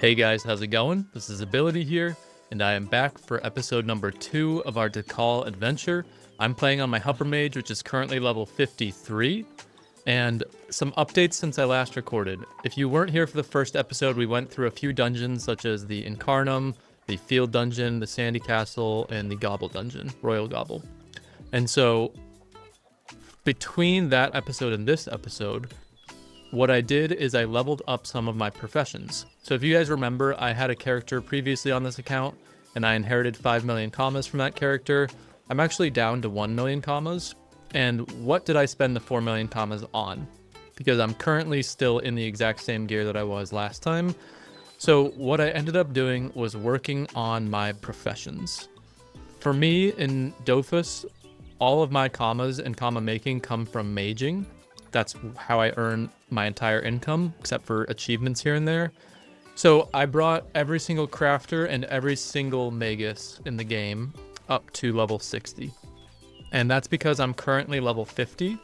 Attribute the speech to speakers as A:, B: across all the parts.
A: Hey guys, how's it going? This is Ability here, and I am back for episode number 2 of our Dakal adventure. I'm playing on my Hupper Mage, which is currently level 53, and some updates since I last recorded. If you weren't here for the first episode, we went through a few dungeons such as the Incarnum, the Field Dungeon, the Sandy Castle, and the Gobble Dungeon, Royal Gobble. And so, between that episode and this episode, what I did is I leveled up some of my professions. So if you guys remember, I had a character previously on this account, and I inherited 5 million commas from that character. I'm actually down to 1 million commas. And what did I spend the 4 million commas on? Because I'm currently still in the exact same gear that I was last time. So what I ended up doing was working on my professions. For me, in Dofus, all of my commas and comma making come from maging. That's how I earn my entire income, except for achievements here and there. So I brought every single crafter and every single magus in the game up to level 60. And that's because I'm currently level 50.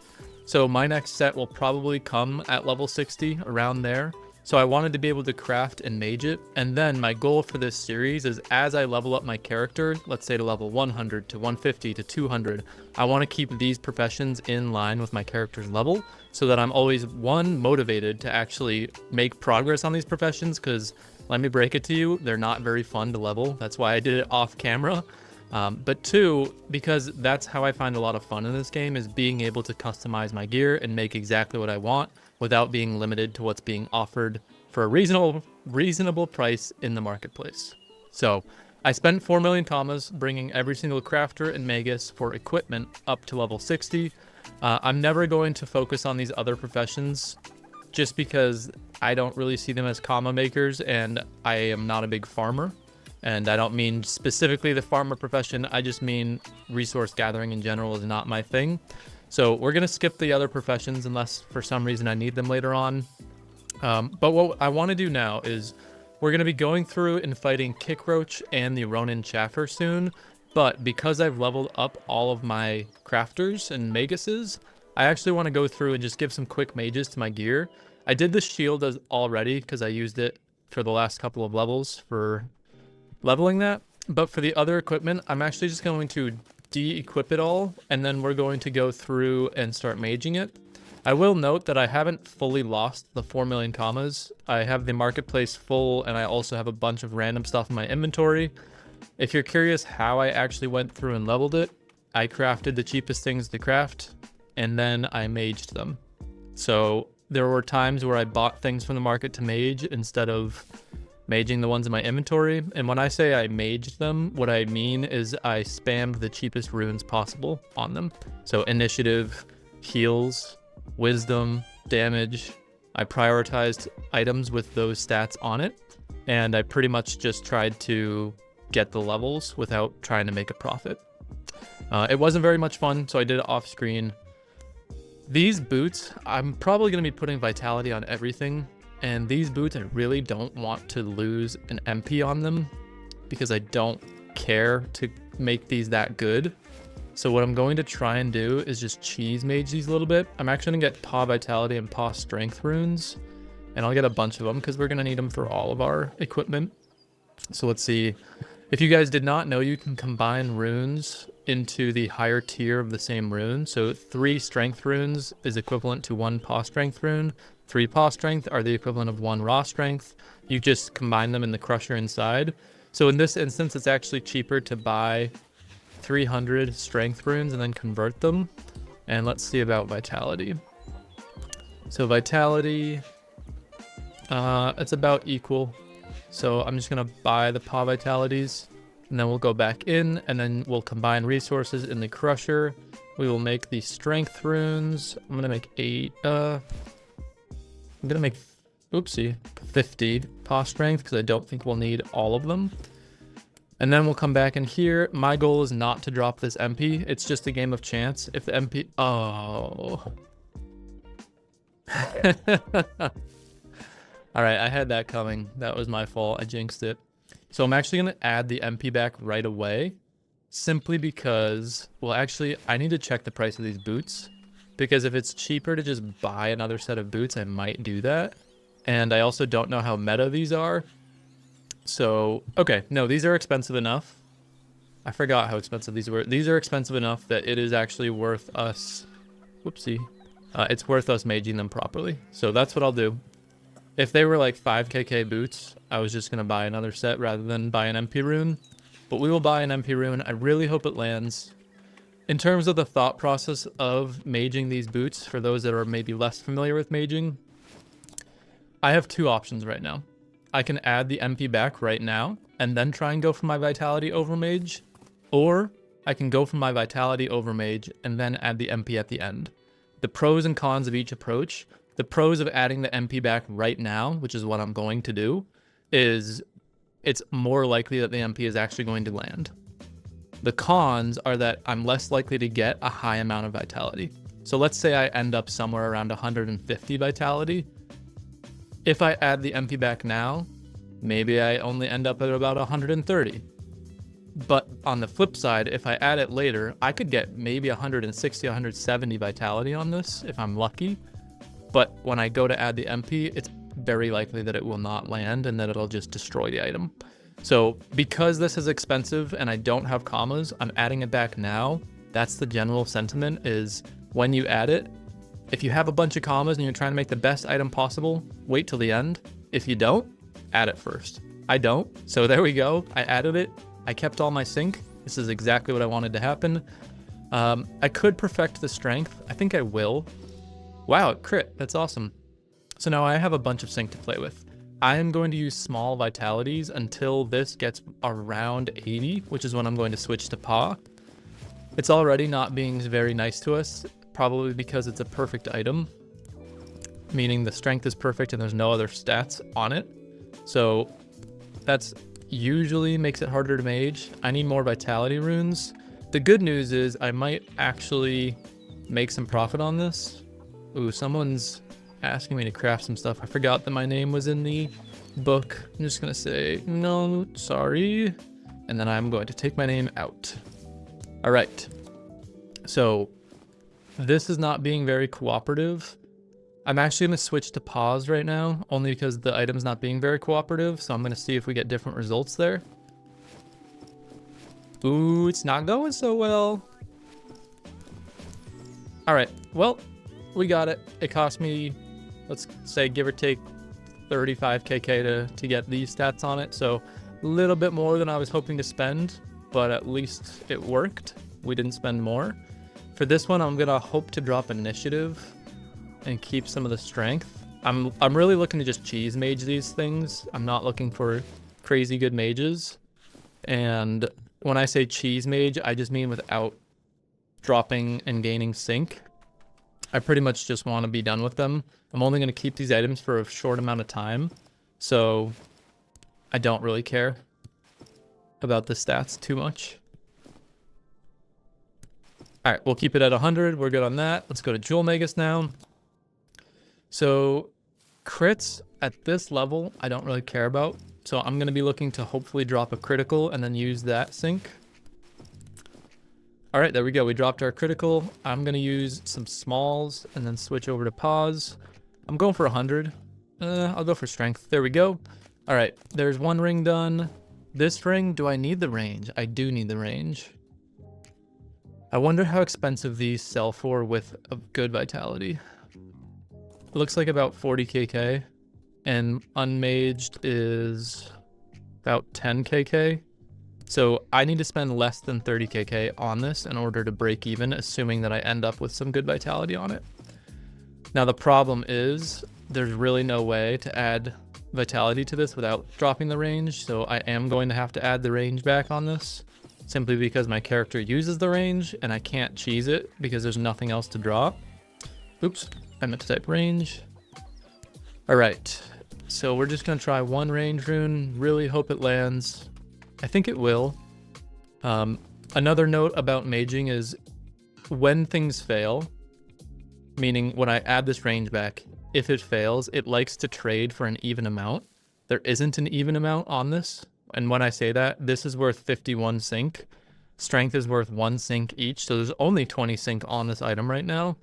A: So my next set will probably come at level 60, around there. So I wanted to be able to craft and mage it. And then my goal for this series is as I level up my character, let's say to level 100 to 150 to 200, I want to keep these professions in line with my character's level so that I'm always, one, motivated to actually make progress on these professions, because let me break it to you, they're not very fun to level. That's why I did it off camera. But two, because that's how I find a lot of fun in this game, is being able to customize my gear and make exactly what I want without being limited to what's being offered for a reasonable price in the marketplace. So I spent 4 million commas bringing every single crafter and magus for equipment up to level 60. I'm never going to focus on these other professions just because I don't really see them as comma makers, and I am not a big farmer. And I don't mean specifically the farmer profession, I just mean resource gathering in general is not my thing. So we're going to skip the other professions unless for some reason I need them later on. But what I want to do now is we're going to be going through and fighting Kickroach and the Ronin Chaffer soon. But because I've leveled up all of my crafters and maguses, I actually want to go through and just give some quick mages to my gear. I did the shield already because I used it for the last couple of levels for leveling that. But for the other equipment, I'm actually just going to de-equip it all, and then we're going to go through and start maging it. I will note that I haven't fully lost the 4 million commas. I have the marketplace full, and I also have a bunch of random stuff in my inventory. If you're curious how I actually went through and leveled it, I crafted the cheapest things to craft, and then I maged them. So there were times where I bought things from the market to mage instead of maging the ones in my inventory. And when I say I maged them, what I mean is I spammed the cheapest runes possible on them. So initiative, heals, wisdom, damage. I prioritized items with those stats on it, and I pretty much just tried to get the levels without trying to make a profit. It wasn't very much fun, so I did it off screen. These boots, I'm probably going to be putting vitality on everything. And these boots, I really don't want to lose an MP on them because I don't care to make these that good. So what I'm going to try and do is just cheese mage these a little bit. I'm actually going to get Paw Vitality and Paw Strength runes. And I'll get a bunch of them because we're going to need them for all of our equipment. So let's see. If you guys did not know, you can combine runes into the higher tier of the same rune. So 3 Strength runes is equivalent to 1 Paw Strength rune. 3 Paw Strength are the equivalent of 1 Raw Strength. You just combine them in the crusher inside. So in this instance, it's actually cheaper to buy 300 Strength runes and then convert them. And let's see about Vitality. So Vitality, it's about equal. So I'm just going to buy the Paw Vitalities, and then we'll go back in, and then we'll combine resources in the crusher. We will make the Strength runes. I'm going to make 8, I'm going to make, oopsie, 50 Paw Strength because I don't think we'll need all of them. And then we'll come back in here. My goal is not to drop this MP. It's just a game of chance. If the MP... Oh. Alright, I had that coming. That was my fault. I jinxed it. So I'm actually going to add the MP back right away. Simply because... Well, actually, I need to check the price of these boots. Because if it's cheaper to just buy another set of boots, I might do that. And I also don't know how meta these are. So, okay, no, these are expensive enough. I forgot how expensive these were. These are expensive enough that it is actually worth us... Whoopsie. It's worth us maging them properly. So that's what I'll do. If they were like 5kk boots, I was just going to buy another set rather than buy an MP rune. But we will buy an MP rune. I really hope it lands. In terms of the thought process of maging these boots, for those that are maybe less familiar with maging, I have two options right now. I can add the MP back right now and then try and go for my Vitality over Mage, or I can go for my Vitality over Mage and then add the MP at the end. The pros and cons of each approach. The pros of adding the MP back right now, which is what I'm going to do, is it's more likely that the MP is actually going to land. The cons are that I'm less likely to get a high amount of Vitality. So let's say I end up somewhere around 150 Vitality. If I add the MP back now, maybe I only end up at about 130. But on the flip side, if I add it later, I could get maybe 160, 170 Vitality on this if I'm lucky. But when I go to add the MP, it's very likely that it will not land and that it'll just destroy the item. So because this is expensive and I don't have commas, I'm adding it back now. That's the general sentiment, is when you add it, if you have a bunch of commas and you're trying to make the best item possible, wait till the end. If you don't, add it first. I don't. So there we go. I added it. I kept all my sync. This is exactly what I wanted to happen. I could perfect the strength. I think I will. Wow, it crit. That's awesome. So now I have a bunch of sync to play with. I am going to use small vitalities until this gets around 80, which is when I'm going to switch to paw. It's already not being very nice to us, probably because it's a perfect item, meaning the strength is perfect and there's no other stats on it. So that's usually makes it harder to mage. I need more vitality runes. The good news is I might actually make some profit on this. Ooh, someone's asking me to craft some stuff. I forgot that my name was in the book. I'm just gonna say, no, sorry. And then I'm going to take my name out. All right. So this is not being very cooperative. I'm actually gonna switch to pause right now, only because the item's not being very cooperative. So I'm gonna see if we get different results there. Ooh, it's not going so well. All right, well, we got it. It cost me, let's say, give or take 35kk to get these stats on it. So a little bit more than I was hoping to spend, but at least it worked. We didn't spend more. For this one, I'm gonna hope to drop initiative and keep some of the strength. I'm really looking to just cheese mage these things. I'm not looking for crazy good mages. And when I say cheese mage, I just mean without dropping and gaining sync. I pretty much just want to be done with them. I'm only going to keep these items for a short amount of time, so I don't really care about the stats too much. All right, we'll keep it at 100. We're good on that. Let's go to Jewel Magus now. So crits at this level, I don't really care about. So I'm going to be looking to hopefully drop a critical and then use that sync. All right, there we go. We dropped our critical. I'm going to use some smalls and then switch over to pause. I'm going for 100. I'll go for strength. There we go. All right, there's one ring done. This ring, do I need the range? I do need the range. I wonder how expensive these sell for with a good vitality. It looks like about 40kk, and unmaged is about 10kk. So I need to spend less than 30kk on this in order to break even, assuming that I end up with some good vitality on it. Now the problem is there's really no way to add vitality to this without dropping the range, so I am going to have to add the range back on this, simply because my character uses the range and I can't cheese it because there's nothing else to drop. Oops, I meant to type range. All right, so we're just gonna try one range rune, really hope it lands. I think it will. Another note about maging is when things fail, meaning when I add this range back, if it fails, it likes to trade for an even amount. There isn't an even amount on this. And when I say that, this is worth 51 sync. Strength is worth 1 sync each. So there's only 20 sync on this item right now.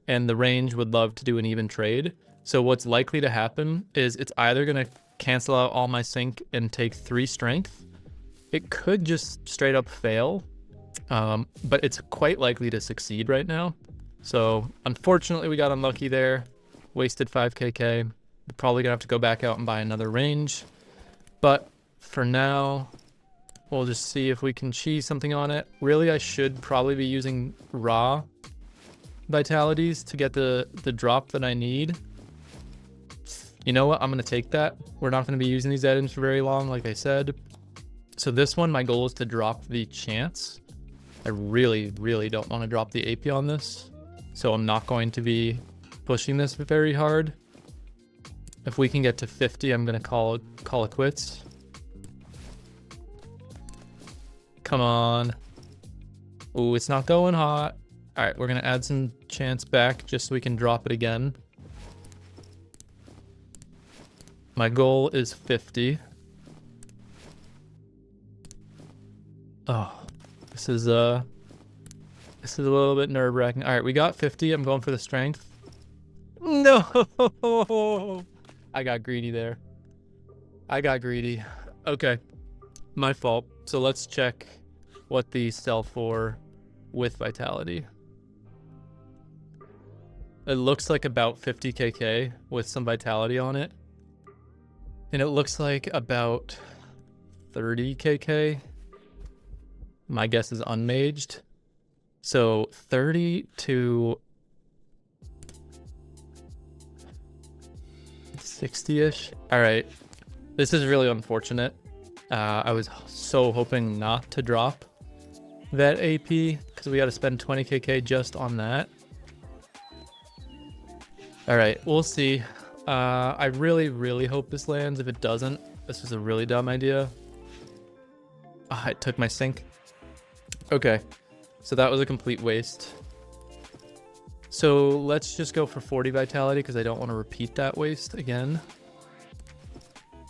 A: And the range would love to do an even trade. So what's likely to happen is it's either going to cancel out all my sync and take 3 strength. It could just straight up fail, but it's quite likely to succeed right now. So unfortunately we got unlucky there, wasted 5kk. We're probably gonna have to go back out and buy another range, but for now we'll just see if we can cheese something on it. Really, I should probably be using raw vitalities to get the drop that I need. You know what? I'm going to take that. We're not going to be using these items for very long, like I said. So this one, my goal is to drop the chance. I really, really don't want to drop the AP on this. So I'm not going to be pushing this very hard. If we can get to 50, I'm going to call it quits. Come on. Ooh, it's not going hot. All right, we're going to add some chance back just so we can drop it again. My goal is 50. Oh, this is a little bit nerve-wracking. All right, we got 50. I'm going for the strength. No! I got greedy there. I got greedy. Okay, my fault. So let's check what these sell for with vitality. It looks like about 50kk with some vitality on it. And it looks like about 30kk. My guess is unmaged. So 30 to 60-ish. All right. This is really unfortunate. I was so hoping not to drop that AP because we got to spend 20kk just on that. All right, we'll see. I really, really hope this lands. If it doesn't, this is a really dumb idea. I took my sync. Okay, so that was a complete waste. So let's just go for 40 vitality because I don't want to repeat that waste again.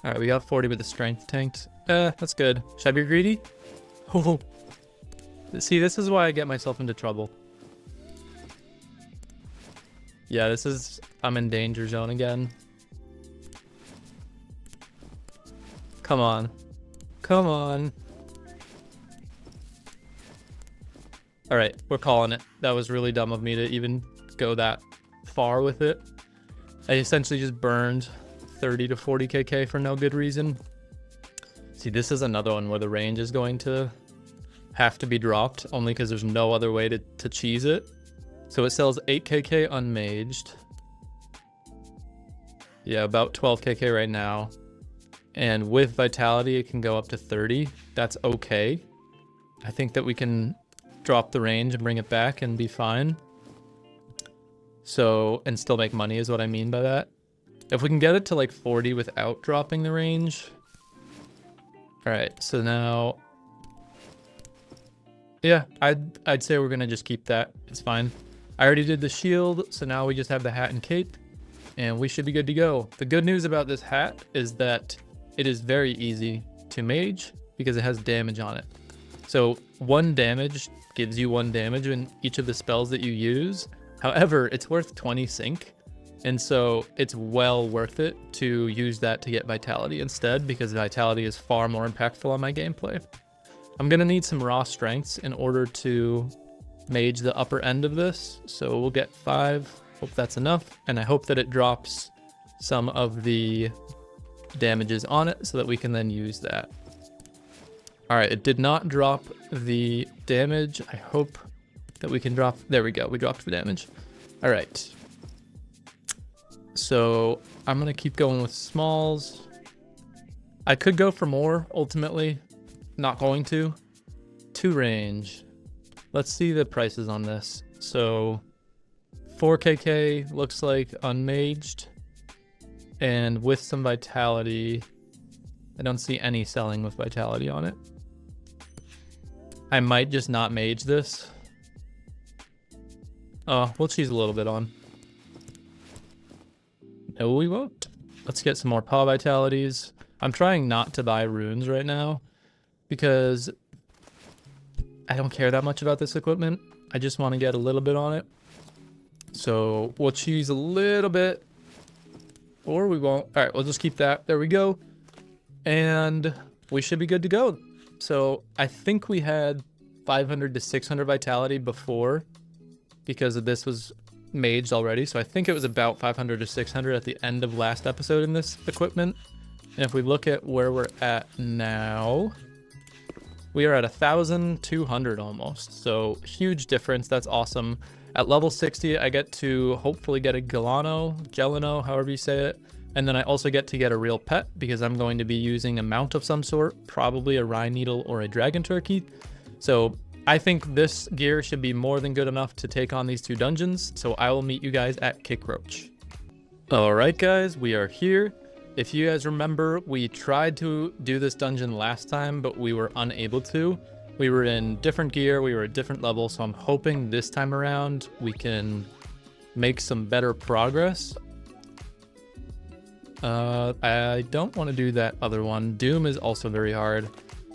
A: All right, we got 40 with the strength tanked. That's good. Should I be greedy? Oh, see, this is why I get myself into trouble. Yeah, I'm in danger zone again. Come on. Come on. All right, we're calling it. That was really dumb of me to even go that far with it. I essentially just burned 30 to 40kk for no good reason. See, this is another one where the range is going to have to be dropped only because there's no other way to cheese it. So it sells 8kk unmaged. Yeah, about 12kk right now. And with vitality, it can go up to 30. That's okay. I think that we can drop the range and bring it back and be fine. So, and still make money is what I mean by that. If we can get it to like 40 without dropping the range. All right, so now, yeah, I'd say we're gonna just keep that. It's fine. I already did the shield, so now we just have the hat and cape, and we should be good to go. The good news about this hat is that it is very easy to mage because it has damage on it. So 1 damage gives you 1 damage in each of the spells that you use. However, it's worth 20 sync, and so it's well worth it to use that to get vitality instead because vitality is far more impactful on my gameplay. I'm gonna need some raw strengths in order to mage the upper end of this, so we'll get 5. Hope that's enough, and I hope that it drops some of the damages on it so that we can then use that. All right, it did not drop the damage. I hope that we can drop. There we go, we dropped the damage. All right, so I'm gonna keep going with smalls. I could go for more ultimately, not going to. 2 range. Let's see the prices on this. So 4kk looks like unmaged, and with some vitality, I don't see any selling with vitality on it. I might just not mage this. Oh, we'll cheese a little bit on. No, we won't. Let's get some more paw vitalities. I'm trying not to buy runes right now because I don't care that much about this equipment. I just want to get a little bit on it. So we'll cheese a little bit. Or we won't. All right, we'll just keep that. There we go. And we should be good to go. So I think we had 500 to 600 vitality before because of this was maged already. So I think it was about 500 to 600 at the end of last episode in this equipment. And if we look at where we're at now, we are at 1,200 almost. So huge difference. That's awesome. At level 60, I get to hopefully get a Gelano, however you say it. And then I also get to get a real pet because I'm going to be using a mount of some sort, probably a Rhine Needle or a Dragon Turkey. So I think this gear should be more than good enough to take on these two dungeons. So I will meet you guys at Kickroach. All right, guys, we are here. If you guys remember, we tried to do this dungeon last time, but we were unable to. We were in different gear, we were at different levels, so I'm hoping this time around we can make some better progress. I don't want to do that other one. Doom is also very hard.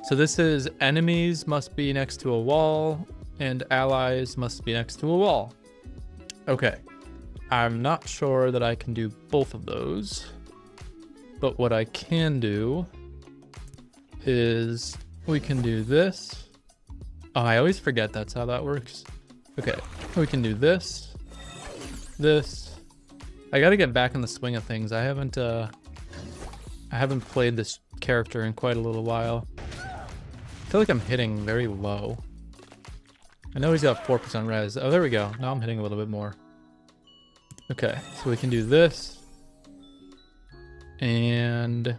A: So this is enemies must be next to a wall, and allies must be next to a wall. Okay, I'm not sure that I can do both of those. But what I can do is we can do this. Oh, I always forget that's how that works. Okay, we can do this. I gotta get back in the swing of things. I haven't played this character in quite a little while. I feel like I'm hitting very low. I know he's got 4% res. Oh, there we go. Now I'm hitting a little bit more. Okay, so we can do this. And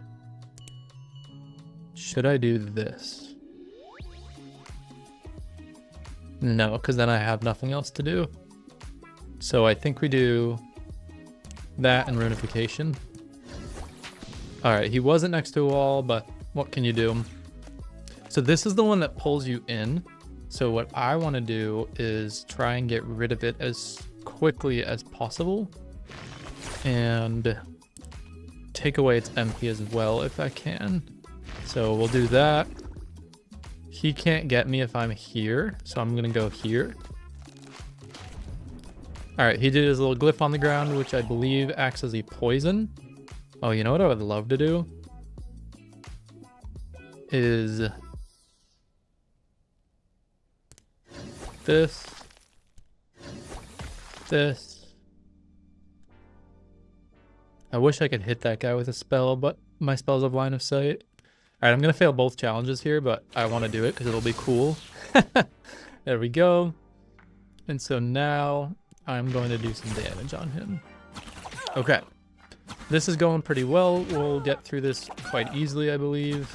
A: should I do this? No, because then I have nothing else to do. So I think we do that and Runification. All right, he wasn't next to a wall, but what can you do? So this is the one that pulls you in. So what I want to do is try and get rid of it as quickly as possible. And take away its MP as well if I can. So we'll do that. He can't get me if I'm here, so I'm gonna go here. All right, he did his little glyph on the ground, which I believe acts as a poison. Oh, you know what I would love to do? Is this. I wish I could hit that guy with a spell, but my spells have line of sight. All right, I'm gonna fail both challenges here, but I want to do it because it'll be cool. There we go. And so now I'm going to do some damage on him. Okay, this is going pretty well. We'll get through this quite easily, I believe.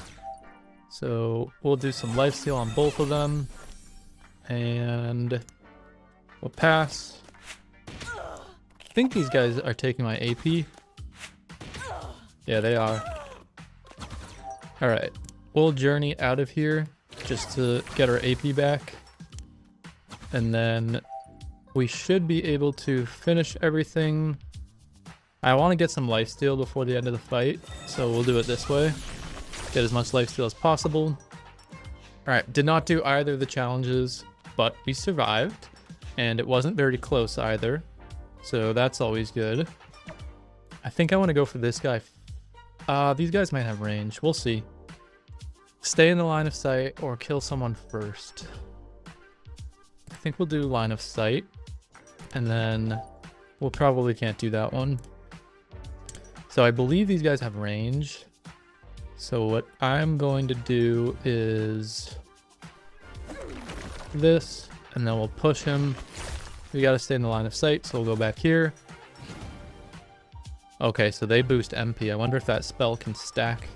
A: So we'll do some lifesteal on both of them, and we'll pass. I think these guys are taking my AP. Yeah, they are. All right, we'll journey out of here just to get our AP back. And then we should be able to finish everything. I want to get some lifesteal before the end of the fight, so we'll do it this way. Get as much lifesteal as possible. All right, did not do either of the challenges, but we survived. And it wasn't very close either, so that's always good. I think I want to go for this guy. These guys might have range. We'll see. Stay in the line of sight or kill someone first. I think we'll do line of sight. And then we'll probably can't do that one. So I believe these guys have range. So what I'm going to do is this, and then we'll push him. We got to stay in the line of sight, so we'll go back here. Okay, so they boost MP. I wonder if that spell can stack.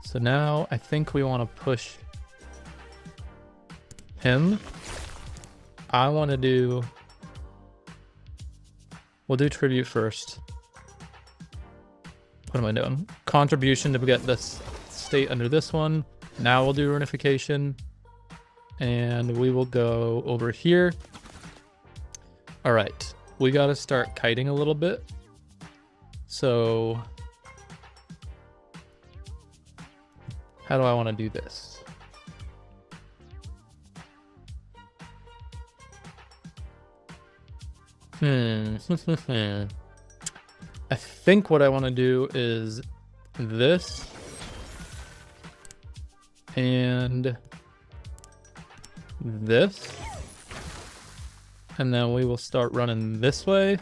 A: So now I think we want to push him. I want to do... We'll do tribute first. What am I doing? Contribution to get this state under this one. Now we'll do Runification. And we will go over here. All right, we got to start kiting a little bit. So how do I want to do this? I think what I want to do is this and this, and then we will start running this way.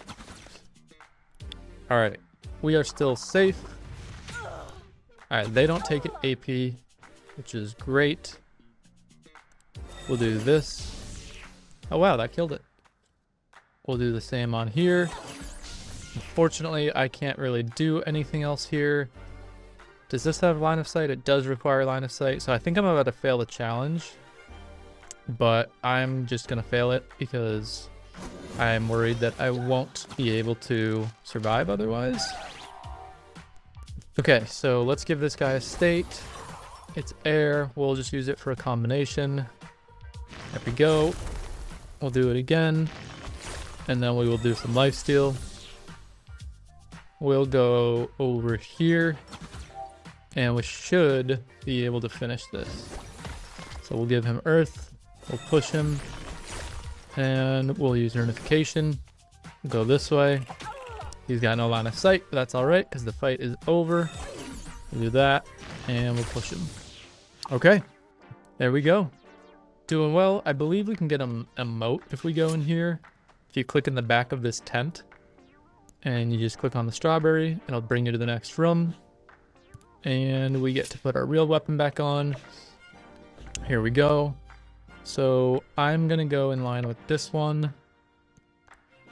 A: All right, we are still safe. All right, they don't take AP, which is great. We'll do this. Oh wow, that killed it. We'll do the same on here. Unfortunately, I can't really do anything else here. Does this have line of sight? It does require line of sight, so I think I'm about to fail the challenge. But I'm just gonna fail it because I'm worried that I won't be able to survive otherwise. Okay, so let's give this guy a state. It's air. We'll just use it for a combination. There we go. We'll do it again. And then we will do some lifesteal. We'll go over here. And we should be able to finish this. So we'll give him earth. We'll push him. And we'll use unification. We'll go this way. He's got no line of sight, but that's alright because the fight is over. We'll do that. And we'll push him. Okay. There we go. Doing well. I believe we can get an emote if we go in here. If you click in the back of this tent. And you just click on the strawberry. It'll bring you to the next room. And we get to put our real weapon back on. Here we go. So I'm going to go in line with this one.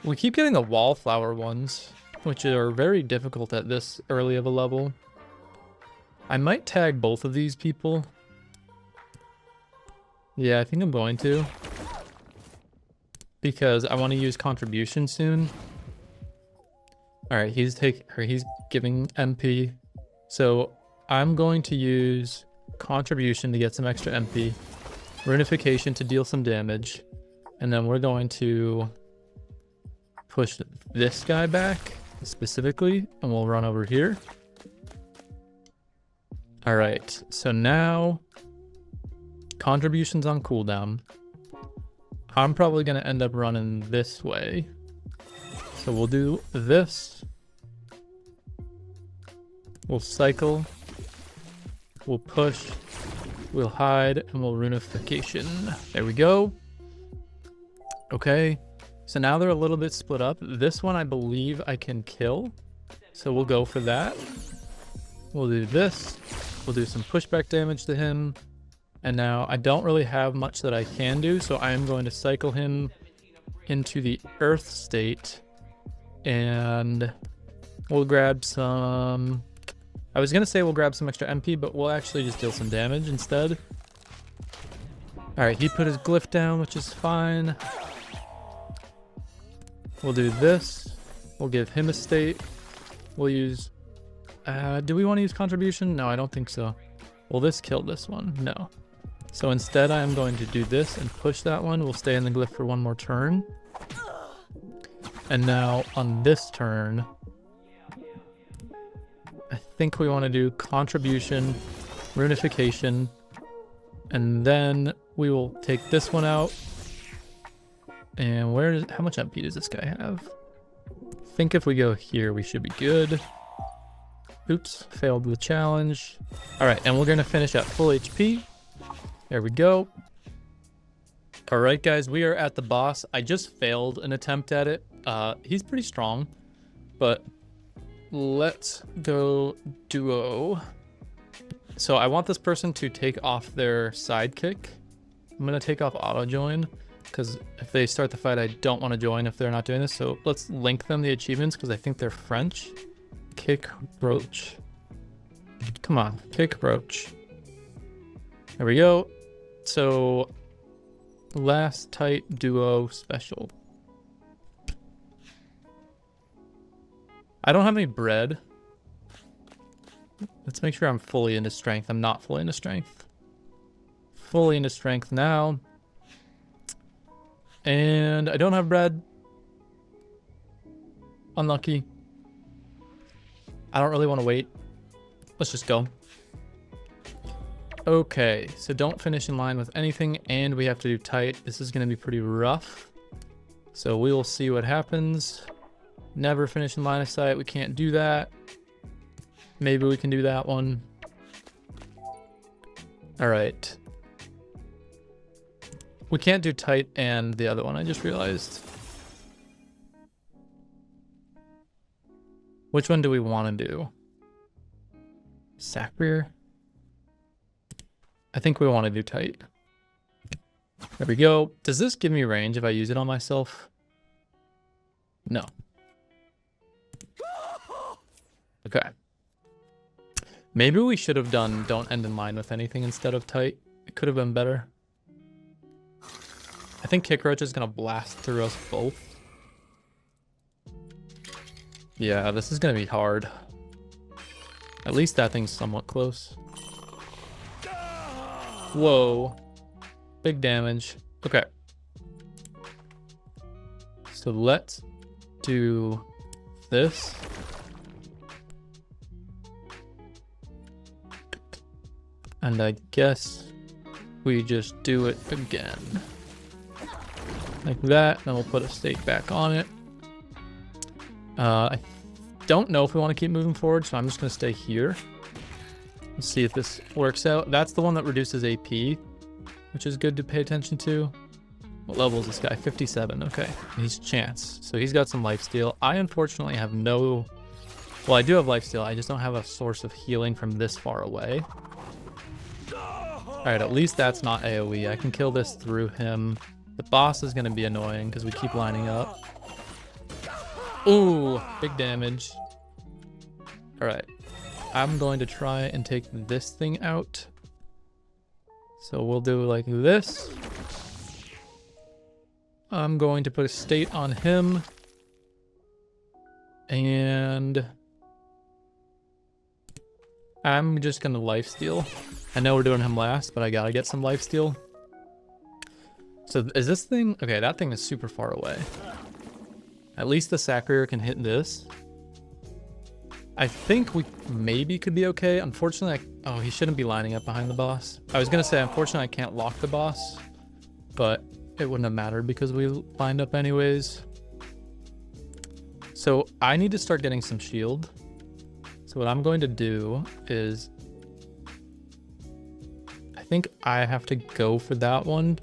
A: We keep getting the wallflower ones, which are very difficult at this early of a level. I might tag both of these people. Yeah, I think I'm going to. Because I want to use contribution soon. Alright, he's giving MP. So I'm going to use contribution to get some extra MP, reunification to deal some damage, and then we're going to push this guy back specifically, and we'll run over here. All right, so now contribution's on cooldown. I'm probably going to end up running this way. So we'll do this. We'll cycle. We'll push. We'll hide, and we'll reunification. There we go. Okay. So now they're a little bit split up. This one I believe I can kill. So we'll go for that. We'll do this. We'll do some pushback damage to him. And now I don't really have much that I can do, so I am going to cycle him into the earth state. And we'll grab some... I was going to say we'll grab some extra MP, but we'll actually just deal some damage instead. Alright, he put his glyph down, which is fine. We'll do this. We'll give him a state. We'll use... do we want to use contribution? No, I don't think so. Will this kill this one? No. So instead I'm going to do this and push that one. We'll stay in the glyph for one more turn. And now on this turn... I think we want to do contribution, reunification, and then we will take this one out. And how much MP does this guy have? I think if we go here, we should be good. Oops, failed the challenge. All right, and we're going to finish at full HP. There we go. All right, guys, we are at the boss. I just failed an attempt at it. He's pretty strong, but let's go duo. So I want this person to take off their sidekick. I'm going to take off auto join because if they start the fight, I don't want to join if they're not doing this. So let's link them the achievements because I think they're French. Kick Roach. Come on, Kick Roach. There we go. So last tight duo special. I don't have any bread. Let's make sure I'm fully into strength. I'm not fully into strength. Fully into strength now. And I don't have bread. Unlucky. I don't really want to wait. Let's just go. Okay, so don't finish in line with anything, and we have to do tight. This is going to be pretty rough. So we will see what happens. Never finish in line of sight. We can't do that. Maybe we can do that one. All right. We can't do tight and the other one, I just realized. Which one do we want to do? Sacrier? I think we want to do tight. There we go. Does this give me range if I use it on myself? No. Okay. Maybe we should have done don't end in line with anything instead of tight. It could have been better. I think Kickroach is going to blast through us both. Yeah, this is going to be hard. At least that thing's somewhat close. Whoa. Big damage. Okay. So let's do this. And I guess we just do it again. Like that, then we'll put a stake back on it. I don't know if we want to keep moving forward, so I'm just going to stay here. Let's see if this works out. That's the one that reduces AP, which is good to pay attention to. What level is this guy? 57. Okay, he's Chance. So he's got some lifesteal. I unfortunately have no... Well, I do have lifesteal. I just don't have a source of healing from this far away. Alright, at least that's not AoE. I can kill this through him. The boss is going to be annoying because we keep lining up. Ooh, big damage. Alright. I'm going to try and take this thing out. So we'll do like this. I'm going to put a state on him. And I'm just going to lifesteal. I know we're doing him last, but I gotta get some lifesteal. So is this thing... Okay, that thing is super far away. At least the Sacrier can hit this. I think we maybe could be okay. Unfortunately, oh, he shouldn't be lining up behind the boss. I was gonna say, unfortunately, I can't lock the boss, but it wouldn't have mattered because we lined up anyways. So I need to start getting some shield. So what I'm going to do is... I think I have to go for that one.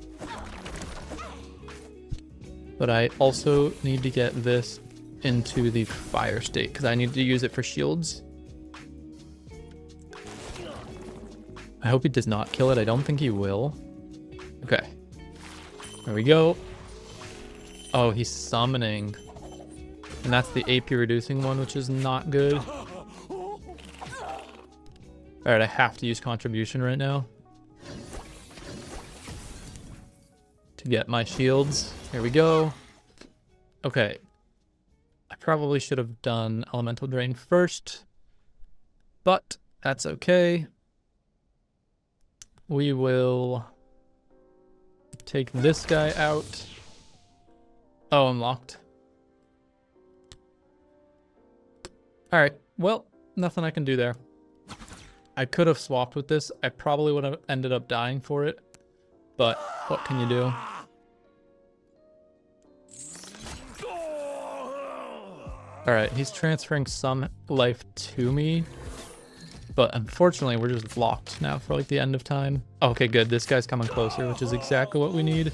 A: But I also need to get this into the fire state because I need to use it for shields. I hope he does not kill it. I don't think he will. Okay. There we go. Oh, he's summoning. And that's the AP reducing one, which is not good. Alright, I have to use contribution right now to get my shields. Here we go. Okay. I probably should have done elemental drain first, but that's okay. We will take this guy out. Oh, I'm locked. Alright, well, nothing I can do there. I could have swapped with this. I probably would have ended up dying for it, but what can you do? Alright, he's transferring some life to me, but unfortunately we're just locked now for like the end of time. Okay, good. This guy's coming closer, which is exactly what we need.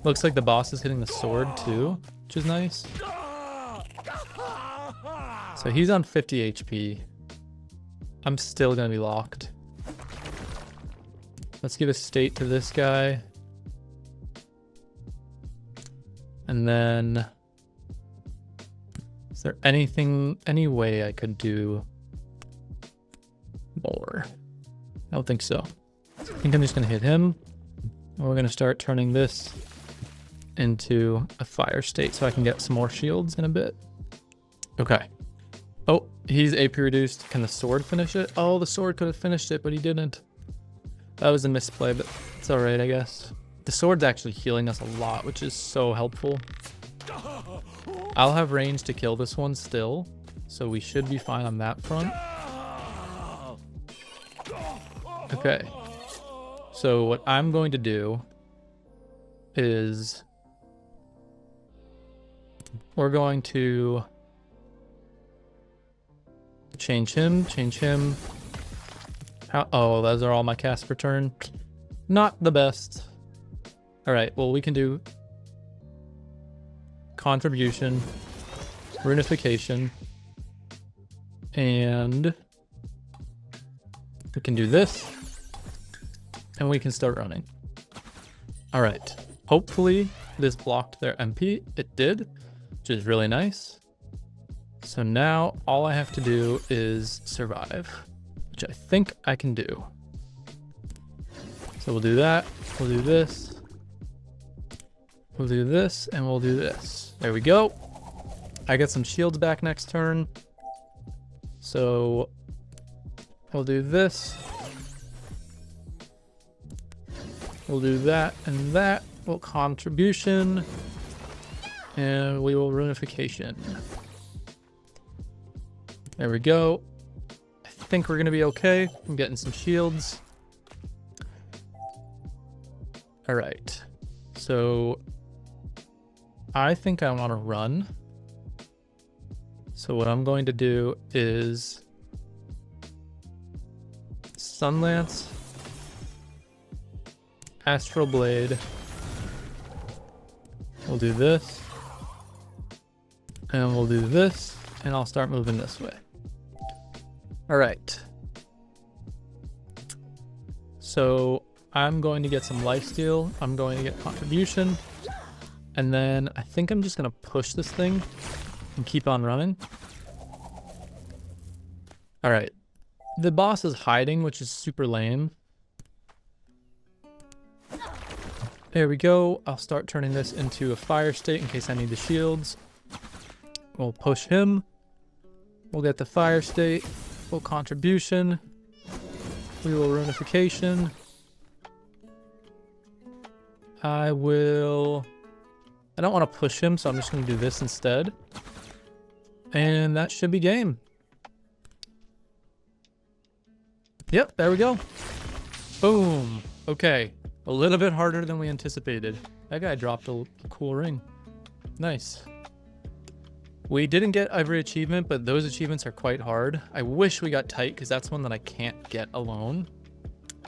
A: Looks like the boss is hitting the sword too, which is nice. So he's on 50 HP. I'm still gonna be locked. Let's give a state to this guy. And then... Is there any way I could do more? I don't think so. I think I'm just gonna hit him. And we're gonna start turning this into a fire state so I can get some more shields in a bit. Okay. Oh, he's AP reduced. Can the sword finish it? Oh, the sword could have finished it, but he didn't. That was a misplay, but it's alright, I guess. The sword's actually healing us a lot, which is so helpful. I'll have range to kill this one still, so we should be fine on that front. Okay. So what I'm going to do is we're going to change him, Oh, those are all my casts per turn. Not the best. All right, well, we can do contribution, runification, and we can do this, and we can start running. All right, hopefully this blocked their MP. It did, which is really nice. So now all I have to do is survive, which I think I can do. So we'll do that, we'll do this, we'll do this, and we'll do this. There we go. I get some shields back next turn. So we'll do this. We'll do that and that. We'll contribution. And we will runification. There we go. I think we're going to be okay. I'm getting some shields. All right. So I think I want to run. So what I'm going to do is Sunlance, Astral Blade. We'll do this. And we'll do this. And I'll start moving this way. All right. So I'm going to get some lifesteal. I'm going to get contribution. And then I think I'm just going to push this thing and keep on running. All right. The boss is hiding, which is super lame. There we go. I'll start turning this into a fire state in case I need the shields. We'll push him. We'll get the fire state. We'll contribution. We will runification. I don't want to push him, so I'm just going to do this instead. And that should be game. Yep, there we go. Boom. Okay. A little bit harder than we anticipated. That guy dropped a cool ring. Nice. We didn't get every achievement, but those achievements are quite hard. I wish we got tight because that's one that I can't get alone.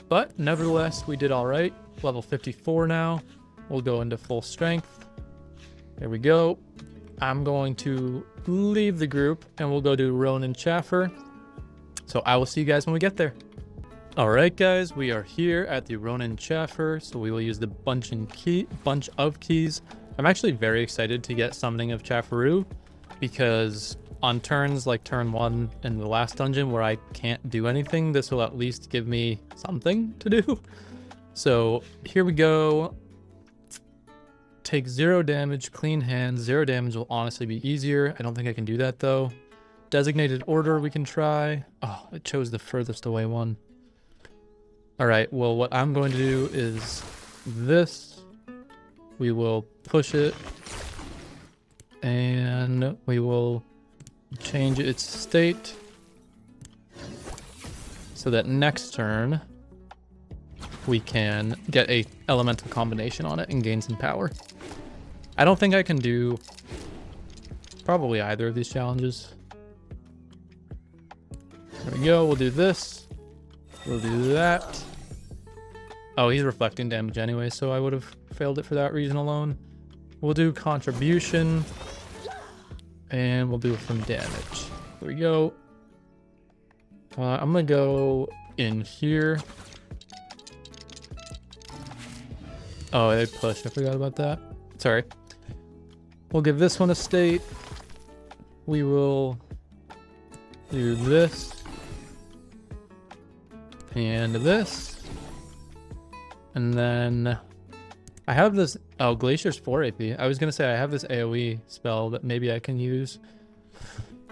A: But nevertheless, we did all right. Level 54 now. We'll go into full strength. There we go. I'm going to leave the group and we'll go do Ronin Chaffer. So I will see you guys when we get there. All right, guys, we are here at the Ronin Chaffer. So we will use the bunch of keys. I'm actually very excited to get Summoning of Chaffaroo because on turns like turn 1 in the last dungeon where I can't do anything, this will at least give me something to do. So here we go. Take 0 damage, clean hands. 0 damage will honestly be easier. I don't think I can do that though. Designated order we can try. Oh, it chose the furthest away one. All right, well, what I'm going to do is this. We will push it and we will change its state so that next turn we can get a elemental combination on it and gain some power. I don't think I can do probably either of these challenges. There we go. We'll do this. We'll do that. Oh, he's reflecting damage anyway, so I would have failed it for that reason alone. We'll do contribution and we'll do some damage. There we go. I'm gonna go in here. Oh, they pushed. I forgot about that. Sorry. We'll give this one a state. We will do this and this. And then I have this. Oh, Glacier's 4 AP. I was going to say I have this AoE spell that maybe I can use.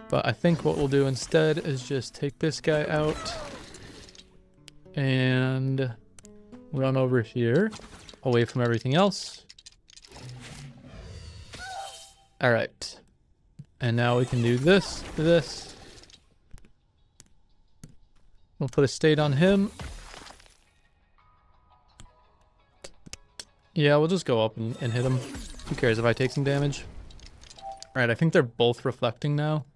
A: But I think what we'll do instead is just take this guy out and run over here away from everything else. All right. And now we can do this, this. We'll put a state on him. Yeah, we'll just go up and hit him. Who cares if I take some damage? All right, I think they're both reflecting now.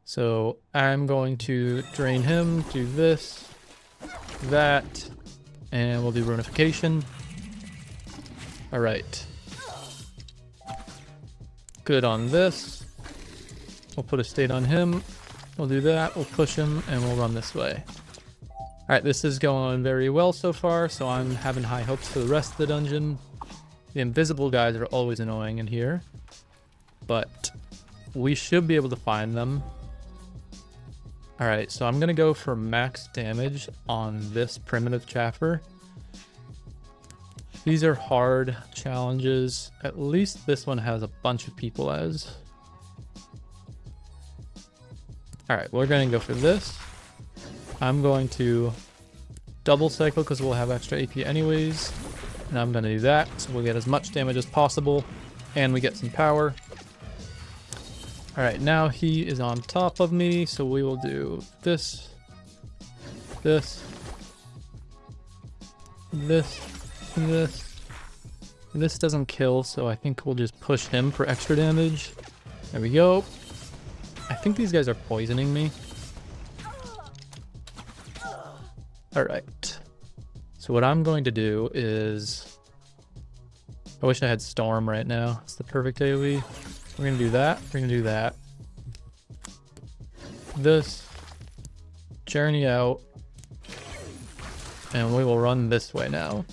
A: So I'm going to drain him, do this, that, and we'll do Runification. All right. Good on this. We'll put a state on him. We'll do that. We'll push him, and we'll run this way. All right, this is going very well so far, so I'm having high hopes for the rest of the dungeon. The invisible guys are always annoying in here, but we should be able to find them. All right, so I'm going to go for max damage on this primitive chaffer. These are hard challenges. At least this one has a bunch of people as. All right, we're going to go for this. I'm going to double cycle because we'll have extra AP anyways. And I'm going to do that so we'll get as much damage as possible and we get some power. All right, now he is on top of me, so we will do this, this, this, this. This doesn't kill, so I think we'll just push him for extra damage. There we go. I think these guys are poisoning me. All right. So what I'm going to do is... I wish I had Storm right now. It's the perfect AoE. We're going to do that. We're going to do that. This. Journey out. And we will run this way now.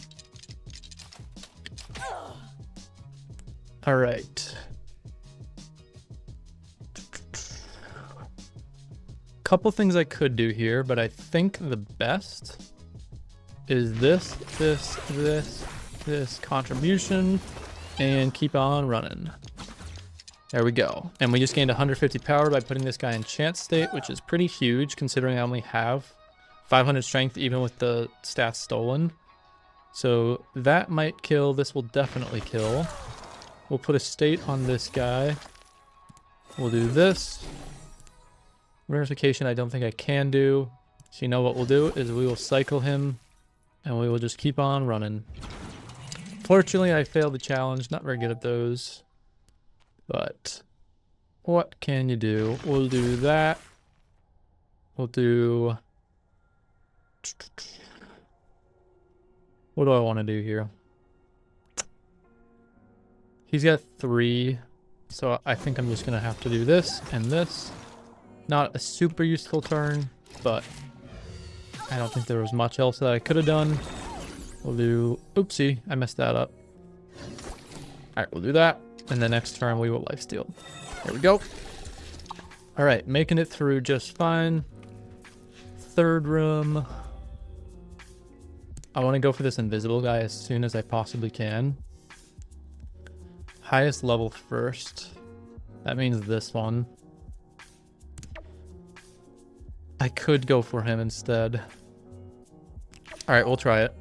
A: All right. Couple things I could do here, but I think the best is this contribution, and keep on running. There we go. And we just gained 150 power by putting this guy in chance state, which is pretty huge considering I only have 500 strength even with the stats stolen. So that might kill. This will definitely kill. We'll put a state on this guy. We'll do this. Verification I don't think I can do. So you know what we'll do is we will cycle him and we will just keep on running. Fortunately, I failed the challenge. Not very good at those. But what can you do? We'll do that. We'll do... What do I want to do here? He's got 3. So I think I'm just going to have to do this and this. Not a super useful turn, but I don't think there was much else that I could have done. We'll do... Oopsie, I messed that up. Alright, we'll do that. And the next turn we will lifesteal. There we go. Alright, making it through just fine. Third room. I want to go for this invisible guy as soon as I possibly can. Highest level first. That means this one. I could go for him instead. Alright, we'll try it.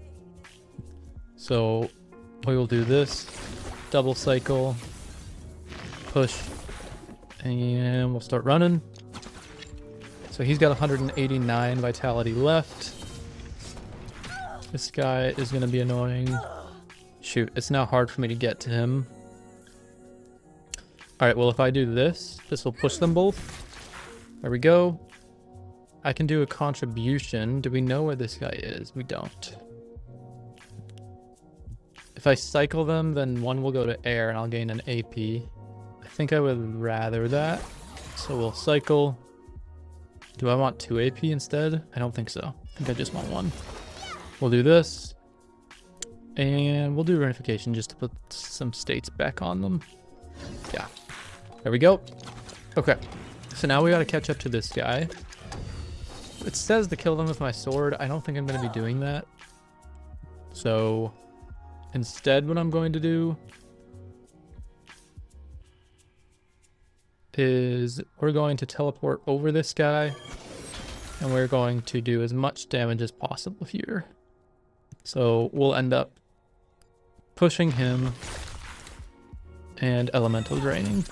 A: So we will do this. Double cycle. Push. And we'll start running. So he's got 189 vitality left. This guy is going to be annoying. Shoot, it's now hard for me to get to him. Alright, well if I do this, this will push them both. There we go. I can do a contribution. Do we know where this guy is? We don't. If I cycle them, then one will go to air and I'll gain an AP. I think I would rather that. So we'll cycle. Do I want 2 AP instead? I don't think so. I think I just want 1. We'll do this. And we'll do Runification just to put some states back on them. Yeah. There we go. Okay. So now we gotta catch up to this guy. It says to kill them with my sword. I don't think I'm going to be doing that. So instead what I'm going to do is we're going to teleport over this guy and we're going to do as much damage as possible here. So we'll end up pushing him and elemental draining.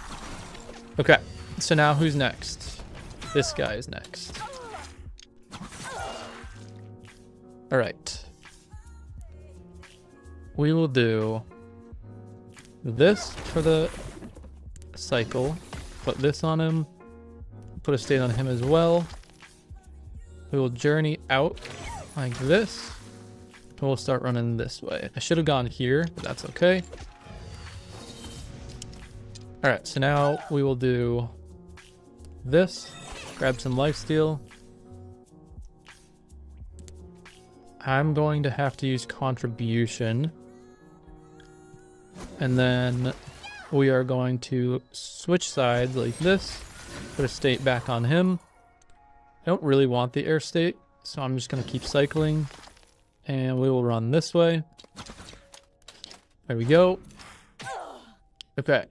A: Okay, so now who's next? This guy is next. All right. We will do this for the cycle. Put this on him. Put a state on him as well. We will journey out like this. We'll start running this way. I should have gone here, but that's okay. All right, so now we will do this. Grab some lifesteal. I'm going to have to use contribution. And then we are going to switch sides like this. Put a state back on him. I don't really want the air state, so I'm just going to keep cycling. And we will run this way. There we go. Okay.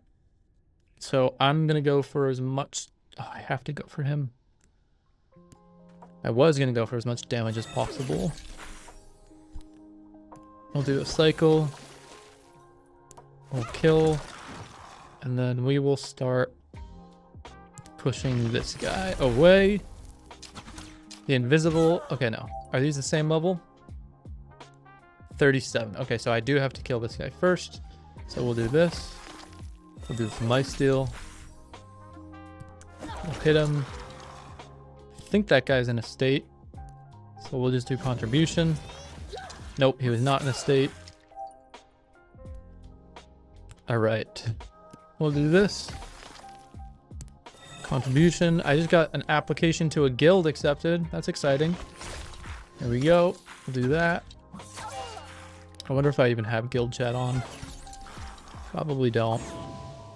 A: So I'm going to go for as much... Oh, I have to go for him. I was going to go for as much damage as possible. We'll do a cycle. We'll kill. And then we will start pushing this guy away. The invisible... Okay, no. Are these the same level? 37. Okay, so I do have to kill this guy first. So we'll do this. We'll do some lifesteal. We'll hit him. I think that guy's in a state. So we'll just do contribution. Nope, he was not in a state. Alright. We'll do this. Contribution. I just got an application to a guild accepted. That's exciting. There we go. We'll do that. I wonder if I even have guild chat on. Probably don't.